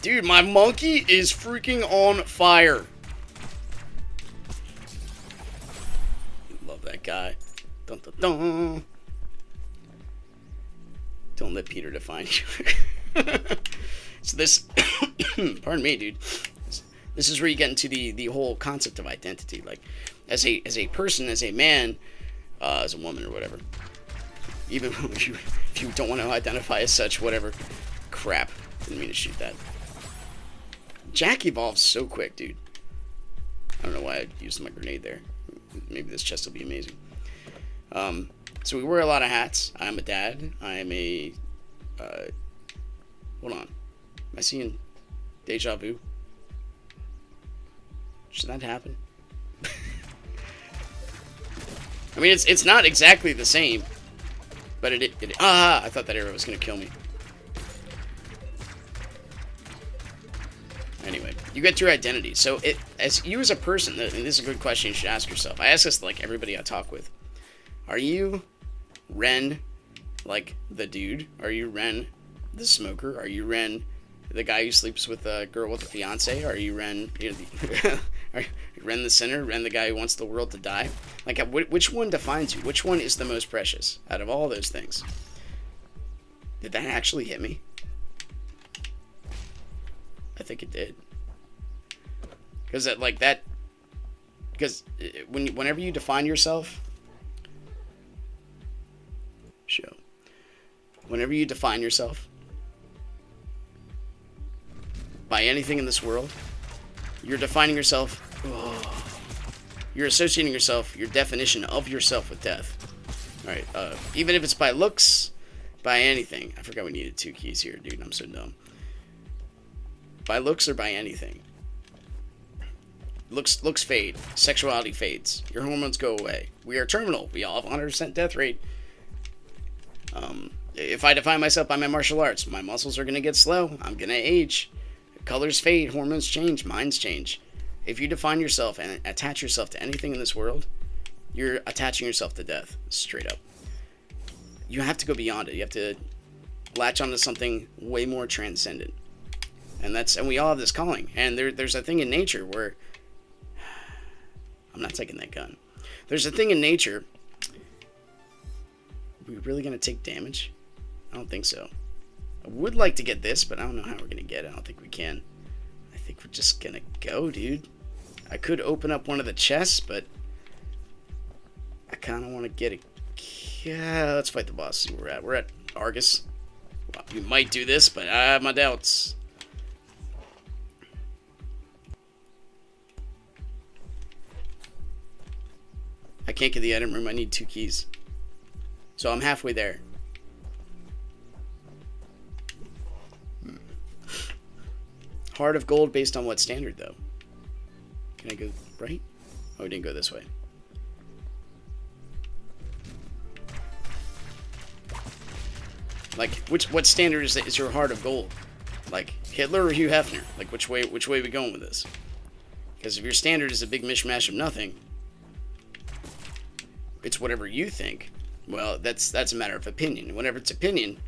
Dude, my monkey is freaking on fire. Love that guy. Dun, dun, dun. Don't let Peter define you. So this, pardon me, dude. This is where you get into the whole concept of identity. Like, as a person, as a man, as a woman or whatever. Even if you don't want to identify as such, whatever. Crap. Didn't mean to shoot that. Jack evolves so quick, dude. I don't know why I used my grenade there. Maybe this chest will be amazing. So we wear a lot of hats. I'm a dad. I am a... hold on. Am I seeing deja vu? Should that happen? I mean, it's not exactly the same. But I thought that arrow was going to kill me. Anyway, you get your identity. So as you as a person, and this is a good question you should ask yourself. I ask this to like everybody I talk with. Are you Ren, like the dude? Are you Ren, the smoker? Are you Ren, the guy who sleeps with a girl with a fiance? Are you Ren, are you Ren the sinner? Ren the guy who wants the world to die? Like, which one defines you? Which one is the most precious out of all those things? Did that actually hit me? I think it did. Because whenever you define yourself, whenever you define yourself by anything in this world, you're defining yourself, you're associating yourself, your definition of yourself with death. Alright, even if it's by looks, by anything. I forgot we needed 2 keys here, dude, I'm so dumb. By looks or by anything. Looks fade. Sexuality fades. Your hormones go away. We are terminal. We all have 100% death rate. If I define myself by my martial arts, my muscles are going to get slow. I'm going to age. Colors fade. Hormones change. Minds change. If you define yourself and attach yourself to anything in this world, you're attaching yourself to death. Straight up. You have to go beyond it. You have to latch onto something way more transcendent. And we all have this calling. And there's a thing in nature where... I'm not taking that gun. There's a thing in nature... Are we really going to take damage? I don't think so. I would like to get this, but I don't know how we're going to get it. I don't think we can. I think we're just going to go, dude. I could open up one of the chests, but... I kind of want to get it. Yeah, let's fight the boss. See where we're at. We're at Argus. Well, you might do this, but I have my doubts. I can't get the item room. I need 2 keys. So I'm halfway there. Heart of gold based on what standard, though? Can I go right? Oh, it didn't go this way. Like, what standard is your heart of gold? Like, Hitler or Hugh Hefner? Like, which way are we going with this? Because if your standard is a big mishmash of nothing, it's whatever you think. Well, that's a matter of opinion. Whenever it's opinion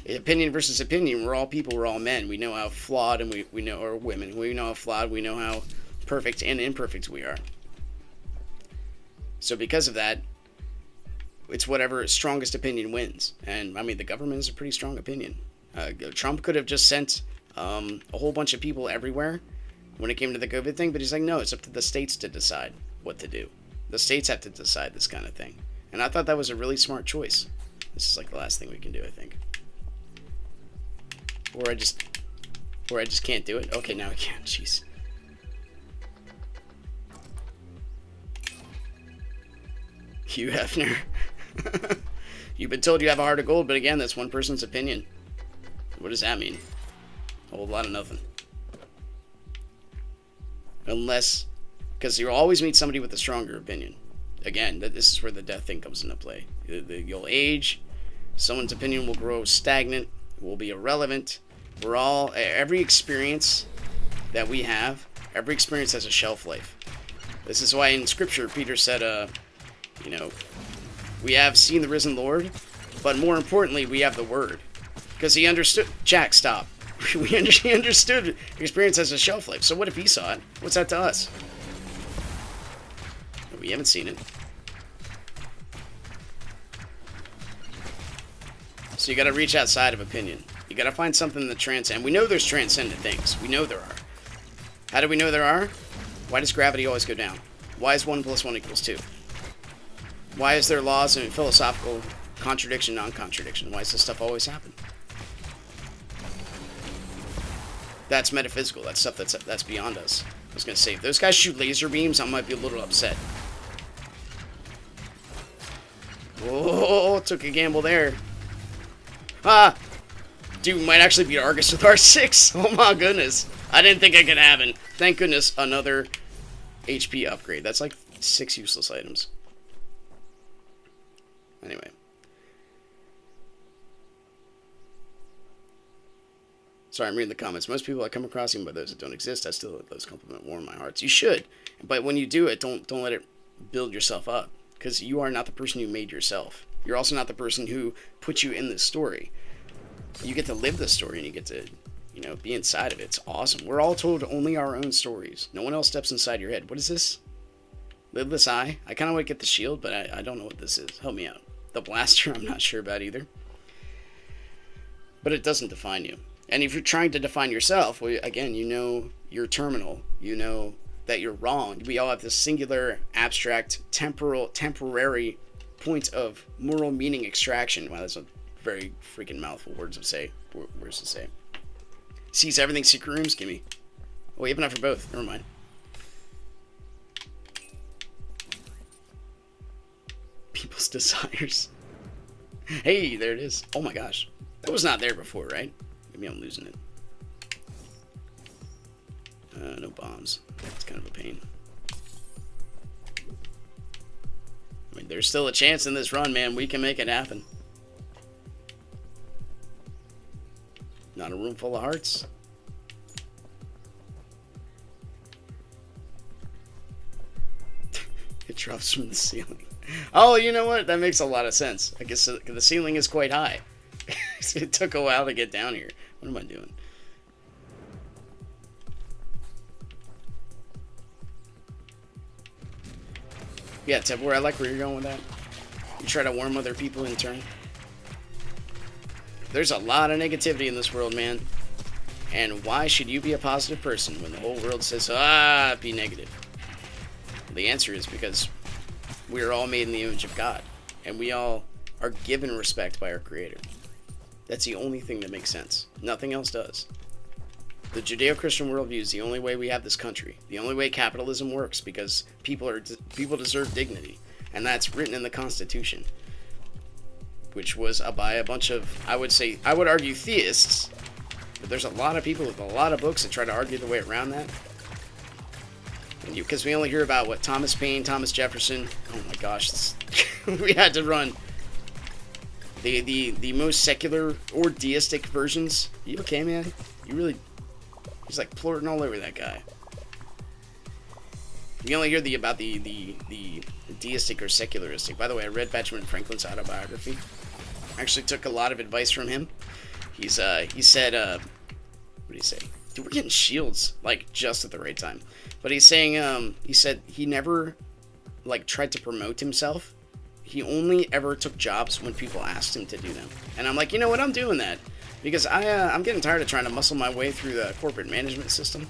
versus opinion, we're all people, we're all men. We know how flawed, and we know, or women, we know how flawed, we know how perfect and imperfect we are. So because of that, it's whatever strongest opinion wins. And I mean, the government is a pretty strong opinion. Trump could have just sent a whole bunch of people everywhere when it came to the COVID thing, but he's like, no, it's up to the states to decide what to do. The states have to decide this kind of thing. And I thought that was a really smart choice. This is like the last thing we can do, I think. Or I just can't do it. Okay, now I can. Jeez. Hugh Hefner. You've been told you have a heart of gold, but again, that's one person's opinion. What does that mean? A whole lot of nothing. Unless, because you'll always meet somebody with a stronger opinion. Again, this is where the death thing comes into play. You'll age, someone's opinion will grow stagnant, will be irrelevant. We're all, every experience that we have, every experience has a shelf life. This is why in Scripture, Peter said, you know, we have seen the risen Lord, but more importantly, we have the Word. Because he understood, Jack, stop. He understood experience has a shelf life. So what if he saw it? What's that to us? We haven't seen it. So you got to reach outside of opinion. You got to find something that transcends. We know there's transcendent things. We know there are. How do we know there are? Why does gravity always go down? Why is 1 + 1 = 2? Why is there laws and philosophical contradiction, non-contradiction? Why does this stuff always happen? That's metaphysical. That's stuff that's beyond us. I was going to say, if those guys shoot laser beams, I might be a little upset. Whoa, took a gamble there. Ah! Dude, might actually beat Argus with R6. Oh my goodness. I didn't think it could happen. Thank goodness, another HP upgrade. That's like 6 useless items. Anyway. Sorry, I'm reading the comments. Most people I come across, even by those that don't exist, I still let those compliment warm my hearts. You should. But when you do it, don't let it build yourself up. Because you are not the person who made yourself. You're also not the person who put you in this story. You get to live the story and you get to, you know, be inside of it. It's awesome. We're all told only our own stories. No one else steps inside your head. What is this? Lidless Eye? I kind of want to get the shield, but I don't know what this is. Help me out. The blaster, I'm not sure about either. But it doesn't define you. And if you're trying to define yourself, well, again, you know you're terminal. You know that you're wrong. We all have this singular, abstract, temporary point of moral meaning extraction. Wow, that's a very freaking mouthful words to say. Sees everything, secret rooms, gimme. Oh, we have enough for both. Never mind. People's desires. Hey, there it is. Oh my gosh. That was not there before, right? Maybe I'm losing it. No bombs. That's kind of a pain. I mean, there's still a chance in this run, man. We can make it happen. Not a room full of hearts. It drops from the ceiling. Oh, you know what? That makes a lot of sense. I guess the ceiling is quite high. It took a while to get down here. What am I doing? Yeah, Tebor, I like where you're going with that. You try to warm other people in turn. There's a lot of negativity in this world, man. And why should you be a positive person when the whole world says, be negative? The answer is because we are all made in the image of God. And we all are given respect by our Creator. That's the only thing that makes sense. Nothing else does. The Judeo-Christian worldview is the only way we have this country. The only way capitalism works, because people deserve dignity. And that's written in the Constitution. Which was by a bunch of, I would argue theists. But there's a lot of people with a lot of books that try to argue the way around that. Because we only hear about, what, Thomas Paine, Thomas Jefferson. Oh my gosh, we had to run the most secular or deistic versions. You okay, man? You really, he's like plorting all over that guy. We only hear about the deistic or secularistic. By the way, I read Benjamin Franklin's autobiography. I actually took a lot of advice from him. He said, what did he say? Dude, we're getting shields, like, just at the right time. But he's saying, he said he never, like, tried to promote himself. He only ever took jobs when people asked him to do them. And I'm like, you know what, I'm doing that. Because I'm getting tired of trying to muscle my way through the corporate management system.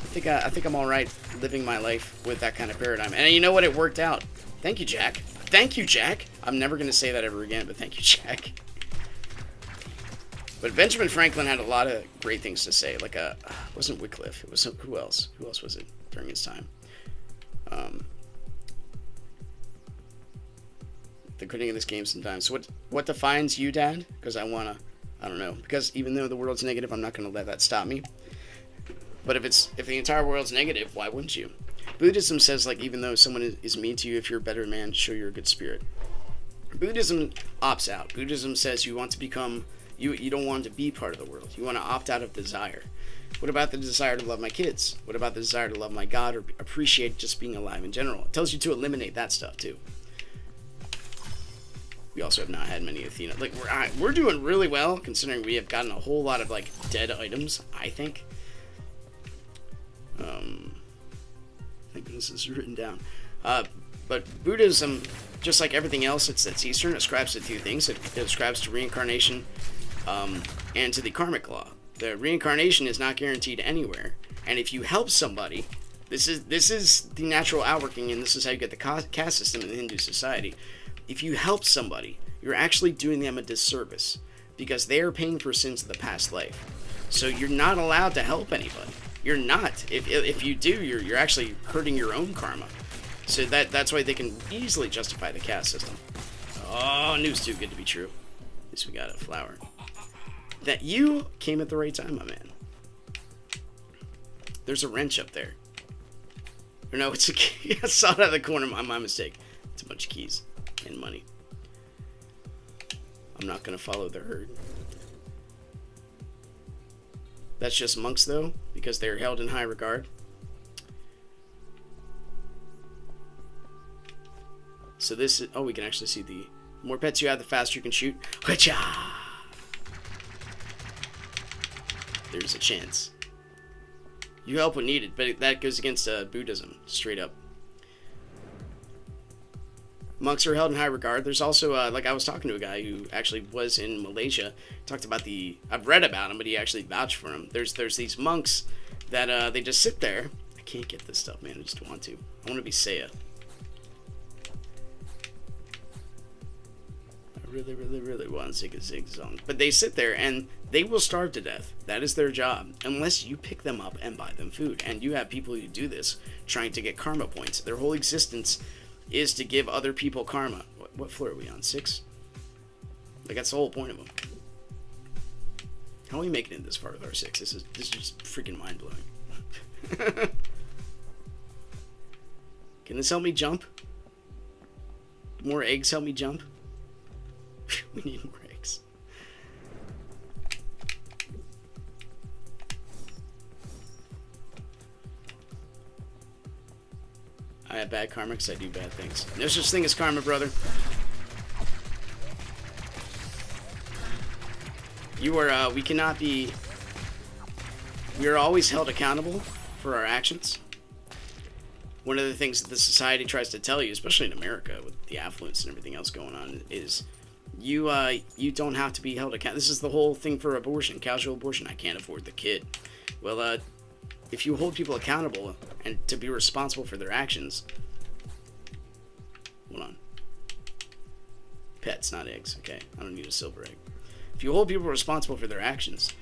I think I'm all right living my life with that kind of paradigm. And you know what? It worked out. Thank you, Jack. Thank you, Jack. I'm never going to say that ever again, but thank you, Jack. But Benjamin Franklin had a lot of great things to say. Like, it wasn't Wycliffe. It was who else? Who else was it during his time? The critic of this game sometimes. So what defines you, Dad? Because I don't know. Because even though the world's negative, I'm not going to let that stop me. But if the entire world's negative, why wouldn't you? Buddhism says, like, even though someone is mean to you, if you're a better man, show you're a good spirit. Buddhism opts out. Buddhism says you want to become, you don't want to be part of the world. You want to opt out of desire. What about the desire to love my kids? What about the desire to love my God or appreciate just being alive in general? It tells you to eliminate that stuff too. We also have not had many Athena. Like, we're doing really well considering we have gotten a whole lot of like dead items, I think. I think this is written down. But Buddhism, just like everything else, it's Eastern. It ascribes to two things. It ascribes to reincarnation and to the karmic law. The reincarnation is not guaranteed anywhere, and if you help somebody, this is the natural outworking, and this is how you get the caste system in the Hindu society. If you help somebody, you're actually doing them a disservice because they are paying for sins of the past life. So you're not allowed to help anybody. You're not. If you do, you're actually hurting your own karma. So that's why they can easily justify the caste system. Oh, news too good to be true. At least we got a flower. That you came at the right time, my man. There's a wrench up there. Or no, it's a key. I saw it out of the corner. My mistake. It's a bunch of keys and money. I'm not going to follow the herd. That's just monks, though, because they're held in high regard. So this is... Oh, we can actually see the... more pets you have, the faster you can shoot. Hwitcha! There's a chance. You help when needed, but that goes against Buddhism, straight up. Monks are held in high regard. There's also, like I was talking to a guy who actually was in Malaysia, talked about I've read about him, but he actually vouched for him. There's these monks that they just sit there. I can't get this stuff, man. I just want to. I want to be Seiya. I really, really, really want to Zig song. But they sit there and they will starve to death. That is their job. Unless you pick them up and buy them food. And you have people who do this trying to get karma points. Their whole existence is to give other people karma. What floor are we on? 6? Like, that's the whole point of them. How are we making it this far with our 6? This is just freaking mind-blowing. Can this help me jump? More eggs help me jump? We need more eggs. I have bad karma because I do bad things. No such thing as karma, brother. You are, we cannot be... We are always held accountable for our actions. One of the things that the society tries to tell you, especially in America, with the affluence and everything else going on, is you don't have to be held accountable. This is the whole thing for abortion, casual abortion. I can't afford the kid. Well, if you hold people accountable and to be responsible for their actions... Hold on. Pets, not eggs. Okay, I don't need a silver egg. If you hold people responsible for their actions,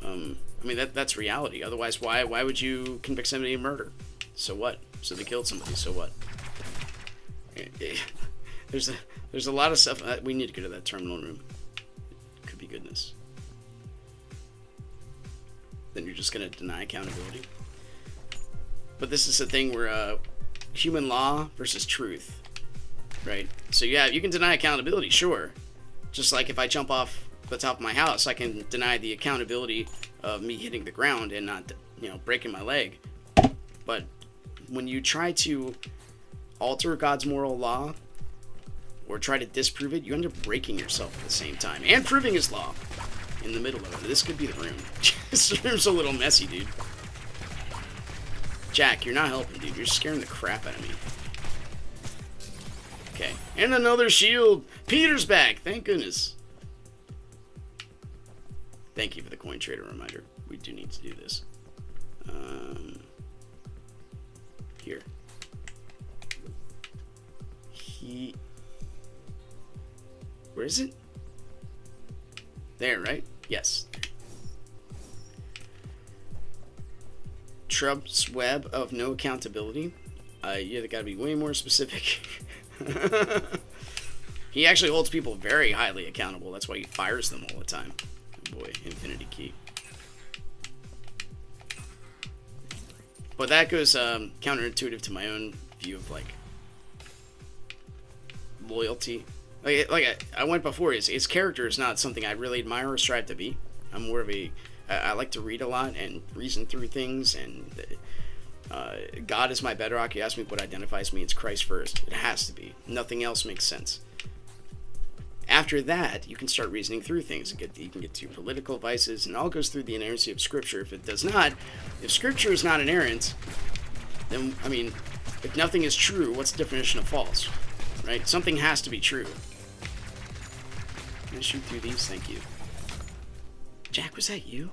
I mean, that's reality. Otherwise, why would you convict somebody of murder? So what? So they killed somebody, so what? There's a lot of stuff. We need to go to that terminal room. Could be goodness. Then you're just going to deny accountability. But this is the thing where human law versus truth, right? So yeah, you can deny accountability, sure. Just like if I jump off the top of my house, I can deny the accountability of me hitting the ground and not, breaking my leg. But when you try to alter God's moral law or try to disprove it, you end up breaking yourself at the same time and proving his law in the middle of it. This could be the room. This room's a little messy, dude. Jack, you're not helping, dude. You're scaring the crap out of me. Okay, and another shield. Peter's back. Thank goodness. Thank you for the coin trader reminder. We do need to do this. Here. Where is it? There, right? Yes. Trump's web of no accountability. You gotta be way more specific. He actually holds people very highly accountable. That's why he fires them all the time. Oh boy, infinity key. But that goes counterintuitive to my own view of like loyalty. Like I went before, his character is not something I really admire or strive to be. I'm more of a I like to read a lot and reason through things, and God is my bedrock. You ask me what identifies me, it's Christ first. It has to be. Nothing else makes sense. After that, you can start reasoning through things. You can get to your political vices, and it all goes through the inerrancy of Scripture. If it does not, if Scripture is not inerrant, then, I mean, if nothing is true, what's the definition of false? Right? Something has to be true. Can I shoot through these? Thank you. Jack, was that you?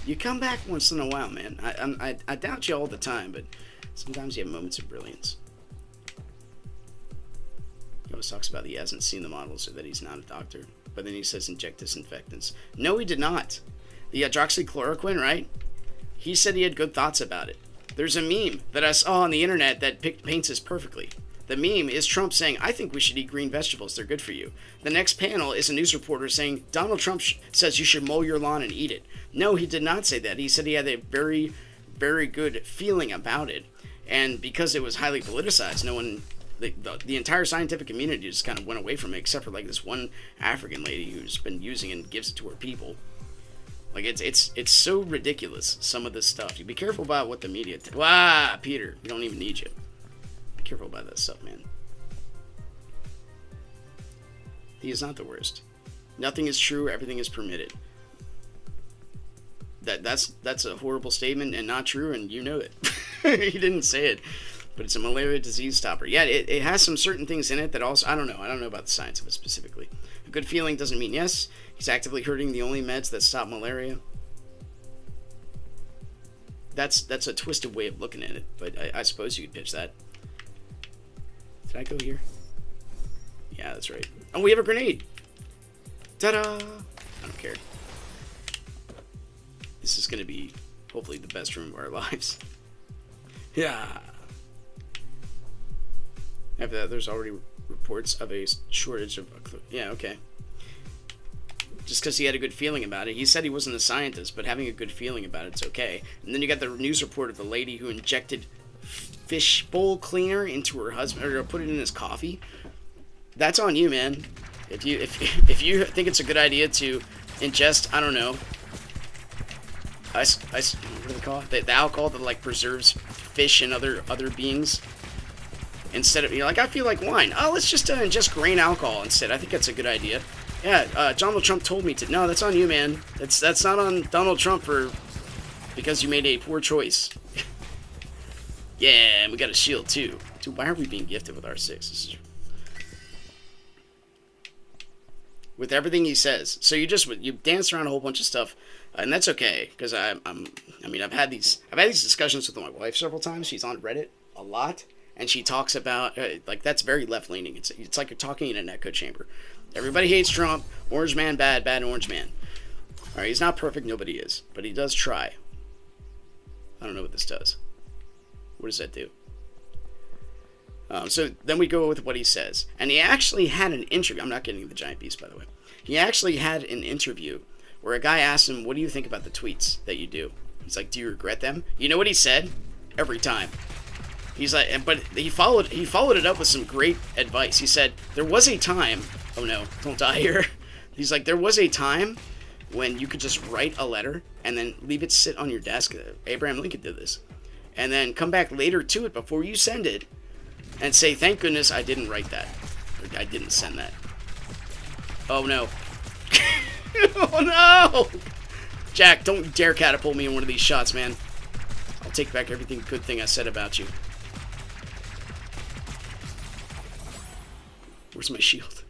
You come back once in a while, man. I doubt you all the time, but sometimes you have moments of brilliance. He always talks about he hasn't seen the models or that he's not a doctor. But then he says inject disinfectants. No, he did not. The hydroxychloroquine, right? He said he had good thoughts about it. There's a meme that I saw on the internet that paints this perfectly. The meme is Trump saying, I think we should eat green vegetables. They're good for you. The next panel is a news reporter saying, Donald Trump says you should mow your lawn and eat it. No, he did not say that. He said he had a very, very good feeling about it. And because it was highly politicized, no one... The entire scientific community just kind of went away from it, except for like this one African lady who's been using it and gives it to her people. Like it's so ridiculous, some of this stuff. You be careful about what the media. Peter, we don't even need you. Be careful about that stuff, man. He is not the worst. Nothing is true. Everything is permitted. That's a horrible statement and not true, and you know it. He didn't say it. But it's a malaria disease stopper. Yeah, it has some certain things in it that also... I don't know about the science of it specifically. A good feeling doesn't mean yes. He's actively hurting the only meds that stop malaria. That's a twisted way of looking at it, but I suppose you could pitch that. Did I go here? Yeah, that's right. Oh, we have a grenade! Ta-da! I don't care. This is going to be, hopefully, the best room of our lives. Yeah. After that, there's already reports of a shortage of... Yeah, okay. Just because he had a good feeling about it. He said he wasn't a scientist, but having a good feeling about it's okay. And then you got the news report of the lady who injected fish bowl cleaner into her husband, or put it in his coffee. That's on you, man. If you think it's a good idea to ingest, I don't know, what do they call it? The alcohol that like preserves fish and other beings. Instead of, I feel like wine. Oh, let's just ingest grain alcohol instead. I think that's a good idea. Yeah, Donald Trump told me to. No, that's on you, man. That's not on Donald Trump because you made a poor choice. Yeah, and we got a shield too. Dude, why are we being gifted with R6? With everything he says. So you dance around a whole bunch of stuff, and that's okay because I've had these discussions with my wife several times. She's on Reddit a lot. And she talks about, like, that's very left-leaning. It's like you're talking in an echo chamber. Everybody hates Trump. Orange man, bad orange man. All right, he's not perfect. Nobody is. But he does try. I don't know what this does. What does that do? So then we go with what he says. And he actually had an interview. I'm not getting the giant beast, by the way. He actually had an interview where a guy asked him, what do you think about the tweets that you do? He's like, do you regret them? You know what he said? Every time. He's like, but he followed it up with some great advice. He said, there was a time, oh no, don't die here. He's like, there was a time when you could just write a letter and then leave it sit on your desk. Abraham Lincoln did this. And then come back later to it before you send it and say, thank goodness I didn't write that. Or I didn't send that. Oh no. Oh no! Jack, don't dare catapult me in one of these shots, man. I'll take back everything good thing I said about you. Where's my shield?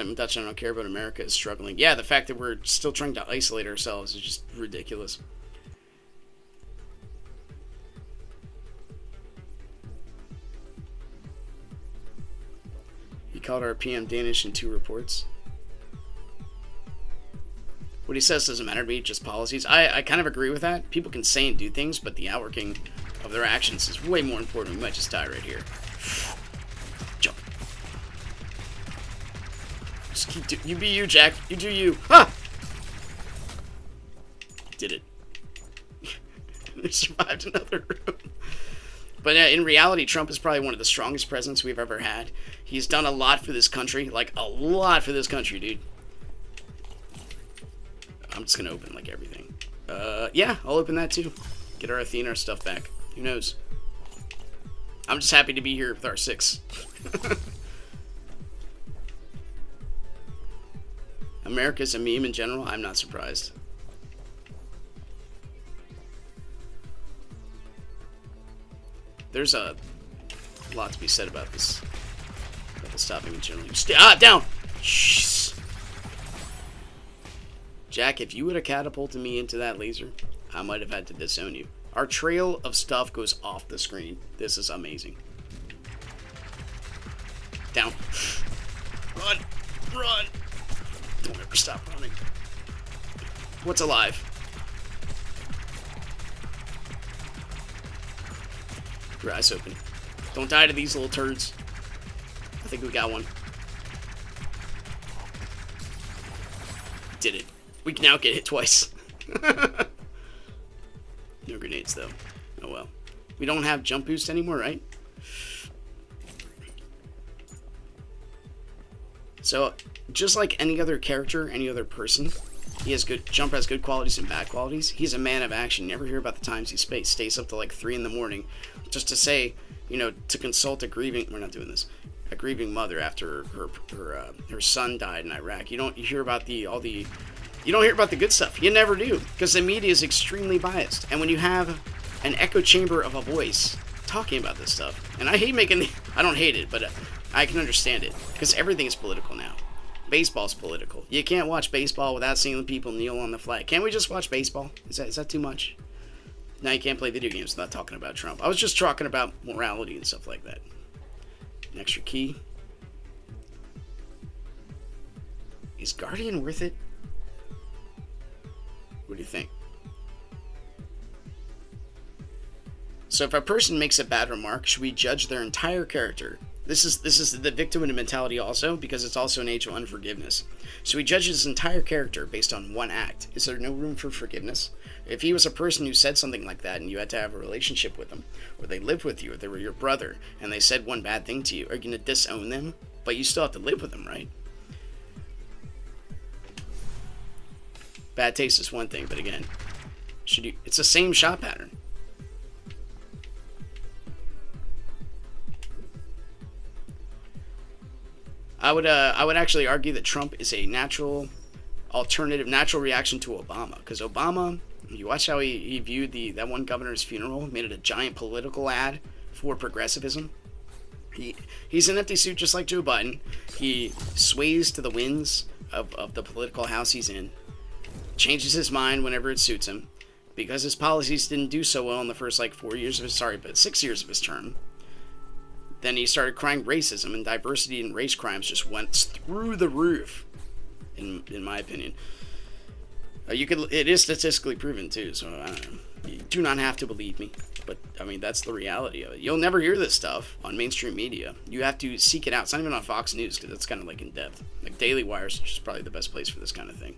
I'm Dutch, I don't care about America is struggling. Yeah, the fact that we're still trying to isolate ourselves is just ridiculous. He called our PM Danish in 2 reports. What he says doesn't matter to me, just policies. I kind of agree with that. People can say and do things, but the outworking of their actions is way more important. We might just die right here. Jump. Just keep you be you, Jack. You do you. Ah! Did it. They survived another room. But in reality, Trump is probably one of the strongest presidents we've ever had. He's done a lot for this country. Like, a lot for this country, dude. I'm just gonna open, like, everything. Yeah, I'll open that, too. Get our Thena stuff back. Who knows? I'm just happy to be here with our 6. America's a meme in general. I'm not surprised. There's a lot to be said about this. About the stopping in general. Down! Jeez. Jack, if you would have catapulted me into that laser, I might have had to disown you. Our trail of stuff goes off the screen. This is amazing. Down. Run! Run! Don't ever stop running. What's alive? Your eyes open. Don't die to these little turds. I think we got one. Did it. We can now get hit twice. No grenades, though. Oh well. We don't have jump boost anymore, right? So, just like any other character, any other person, Jump has good qualities and bad qualities. He's a man of action. You never hear about the times he stays up to like 3 in the morning just to say, you know, to consult a grieving. We're not doing this. A grieving mother after her son died in Iraq. You hear about you don't hear about the good stuff. You never do, because the media is extremely biased. And when you have an echo chamber of a voice talking about this stuff, and I don't hate it, but I can understand it, because everything is political now. Baseball's political. You can't watch baseball without seeing the people kneel on the flag. Can't we just watch baseball? Is that too much? Now you can't play video games without talking about Trump. I was just talking about morality and stuff like that. An extra key. Is Guardian worth it? What do you think? So if a person makes a bad remark, should we judge their entire character? This is the victim mentality also, because it's also an age of unforgiveness. So we judge his entire character based on one act. Is there no room for forgiveness? If he was a person who said something like that and you had to have a relationship with them, or they lived with you, or they were your brother, and they said one bad thing to you, are you going to disown them? But you still have to live with them, right? Bad taste is one thing, but again, it's the same shot pattern. I would actually argue that Trump is a natural reaction to Obama, because Obama, you watch how he viewed that one governor's funeral, made it a giant political ad for progressivism. He's an empty suit just like Joe Biden. He sways to the winds of the political house he's in, changes his mind whenever it suits him, because his policies didn't do so well in the first 6 years of his term. Then he started crying racism, and diversity and race crimes just went through the roof, in my opinion. It is statistically proven too, so I don't know. You do not have to believe me, but I mean that's the reality of it. You'll never hear this stuff on mainstream media. You have to seek it out. It's not even on Fox News, because it's kind of like in depth. Like Daily Wire is just probably the best place for this kind of thing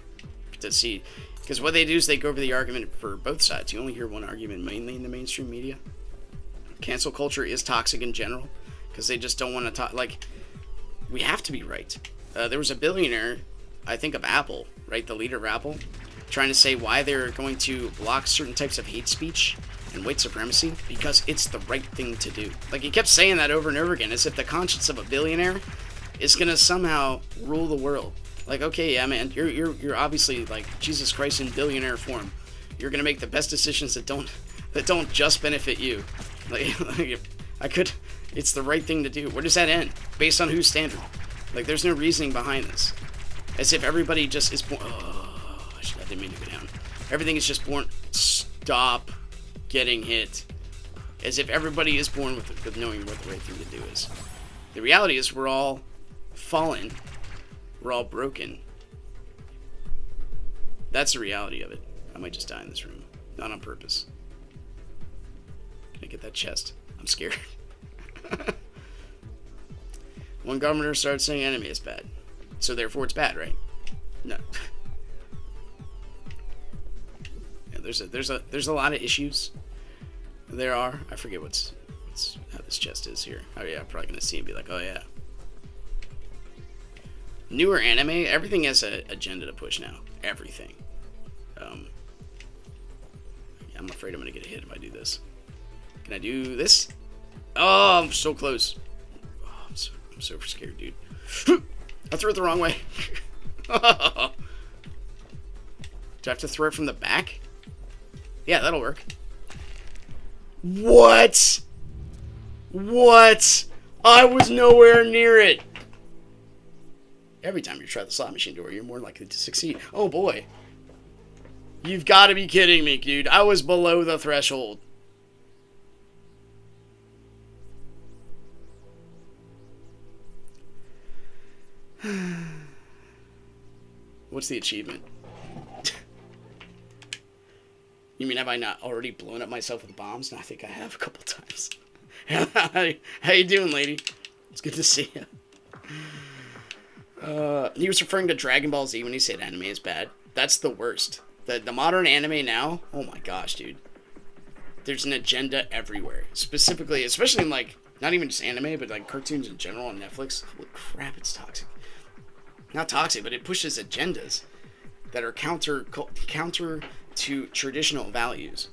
to see, because what they do is they go over the argument for both sides. You only hear one argument mainly in the mainstream media. Cancel culture is toxic in general, because they just don't want to talk. Like, we have to be right. There was a billionaire, I think of Apple, right, the leader of Apple, trying to say why they're going to block certain types of hate speech and white supremacy, because it's the right thing to do. Like, he kept saying that over and over again, as if the conscience of a billionaire is gonna somehow rule the world. Like, okay, yeah, man, you're obviously like Jesus Christ in billionaire form. You're gonna make the best decisions that don't just benefit you. Like it's the right thing to do. Where does that end? Based on whose standard? Like, there's no reasoning behind this. As if everybody just is born... Oh, I didn't mean to go down. Everything is just born... Stop getting hit. As if everybody is born with knowing what the right thing to do is. The reality is we're all fallen. We're all broken. That's the reality of it. I might just die in this room. Not on purpose. Can I get that chest? I'm scared. One governor started saying enemy is bad. So therefore it's bad, right? No. Yeah, there's a lot of issues. There are. I forget what's how this chest is here. Oh yeah, I'm probably gonna see and be like, oh yeah. Newer anime, everything has an agenda to push now. Everything. I'm afraid I'm gonna get hit if I do this. Can I do this? Oh, I'm so close. Oh, I'm so scared, dude. I threw it the wrong way. Do I have to throw it from the back? Yeah, that'll work. What? What? I was nowhere near it. Every time you try the slot machine door, you're more likely to succeed. Oh boy. You've got to be kidding me, dude. I was below the threshold. What's the achievement? You mean, have I not already blown up myself with bombs? No, I think I have a couple times. How you doing, lady? It's good to see you. He was referring to Dragon Ball Z when he said anime is bad. That's the worst. The modern anime now, oh my gosh, dude. There's an agenda everywhere. Specifically, especially in, like, not even just anime, but, like, cartoons in general on Netflix. Holy crap, it's toxic. Not toxic, but it pushes agendas that are counter to traditional values.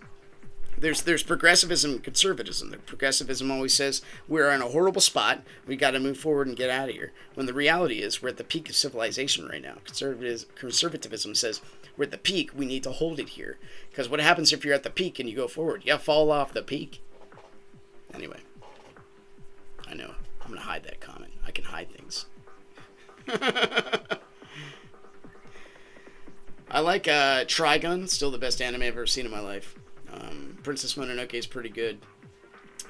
There's progressivism and conservatism. The progressivism always says we're in a horrible spot, we got to move forward and get out of here. When the reality is we're at the peak of civilization right now. Conservatism says we're at the peak, we need to hold it here. Because what happens if you're at the peak and you go forward? You fall off the peak. Anyway, I know. I'm going to hide that comment. I can hide things. I like Trigun, still the best anime I've ever seen in my life. Princess Mononoke is pretty good.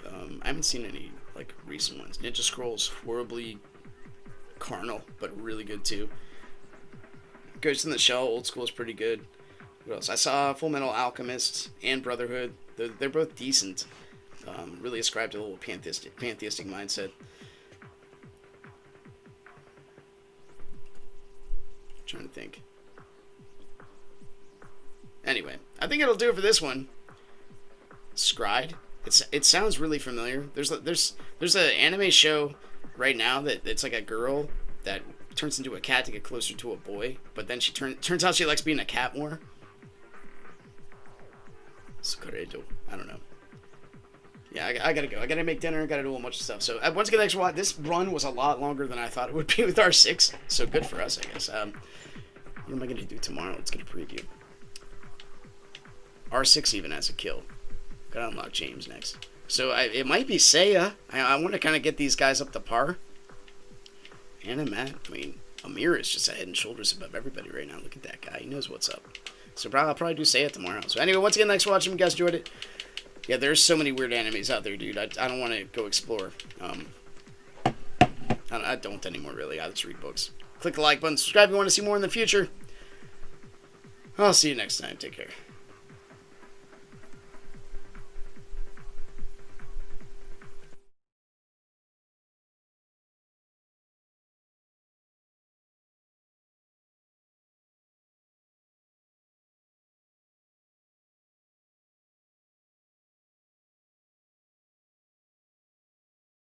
I haven't seen any like recent ones. Ninja Scrolls, horribly carnal, but really good too. Ghost in the Shell, old school is pretty good. What else? I saw Full Metal Alchemist and Brotherhood. They're both decent. Really ascribe to a little pantheistic mindset. I'm trying to think. Anyway, I think it'll do it for this one. Scryed. It sounds really familiar. There's an anime show right now that it's like a girl that turns into a cat to get closer to a boy, but then she turns out she likes being a cat more. I don't know. Yeah, I gotta go. I gotta make dinner. I gotta do a whole bunch of stuff. So once again, thanks for watching. This run was a lot longer than I thought it would be with R6. So good for us, I guess. What am I gonna do tomorrow? Let's get a preview. R6 even has a kill. Gotta unlock James next. So it might be Seiya. I want to kind of get these guys up to par. And Matt, I mean, Amir is just a head and shoulders above everybody right now. Look at that guy. He knows what's up. So I'll probably do Seiya tomorrow. So anyway, once again, thanks for watching. If you guys enjoyed it. Yeah, there's so many weird animes out there, dude. I don't want to go explore. I don't anymore, really. I just read books. Click the like button. Subscribe if you want to see more in the future. I'll see you next time. Take care.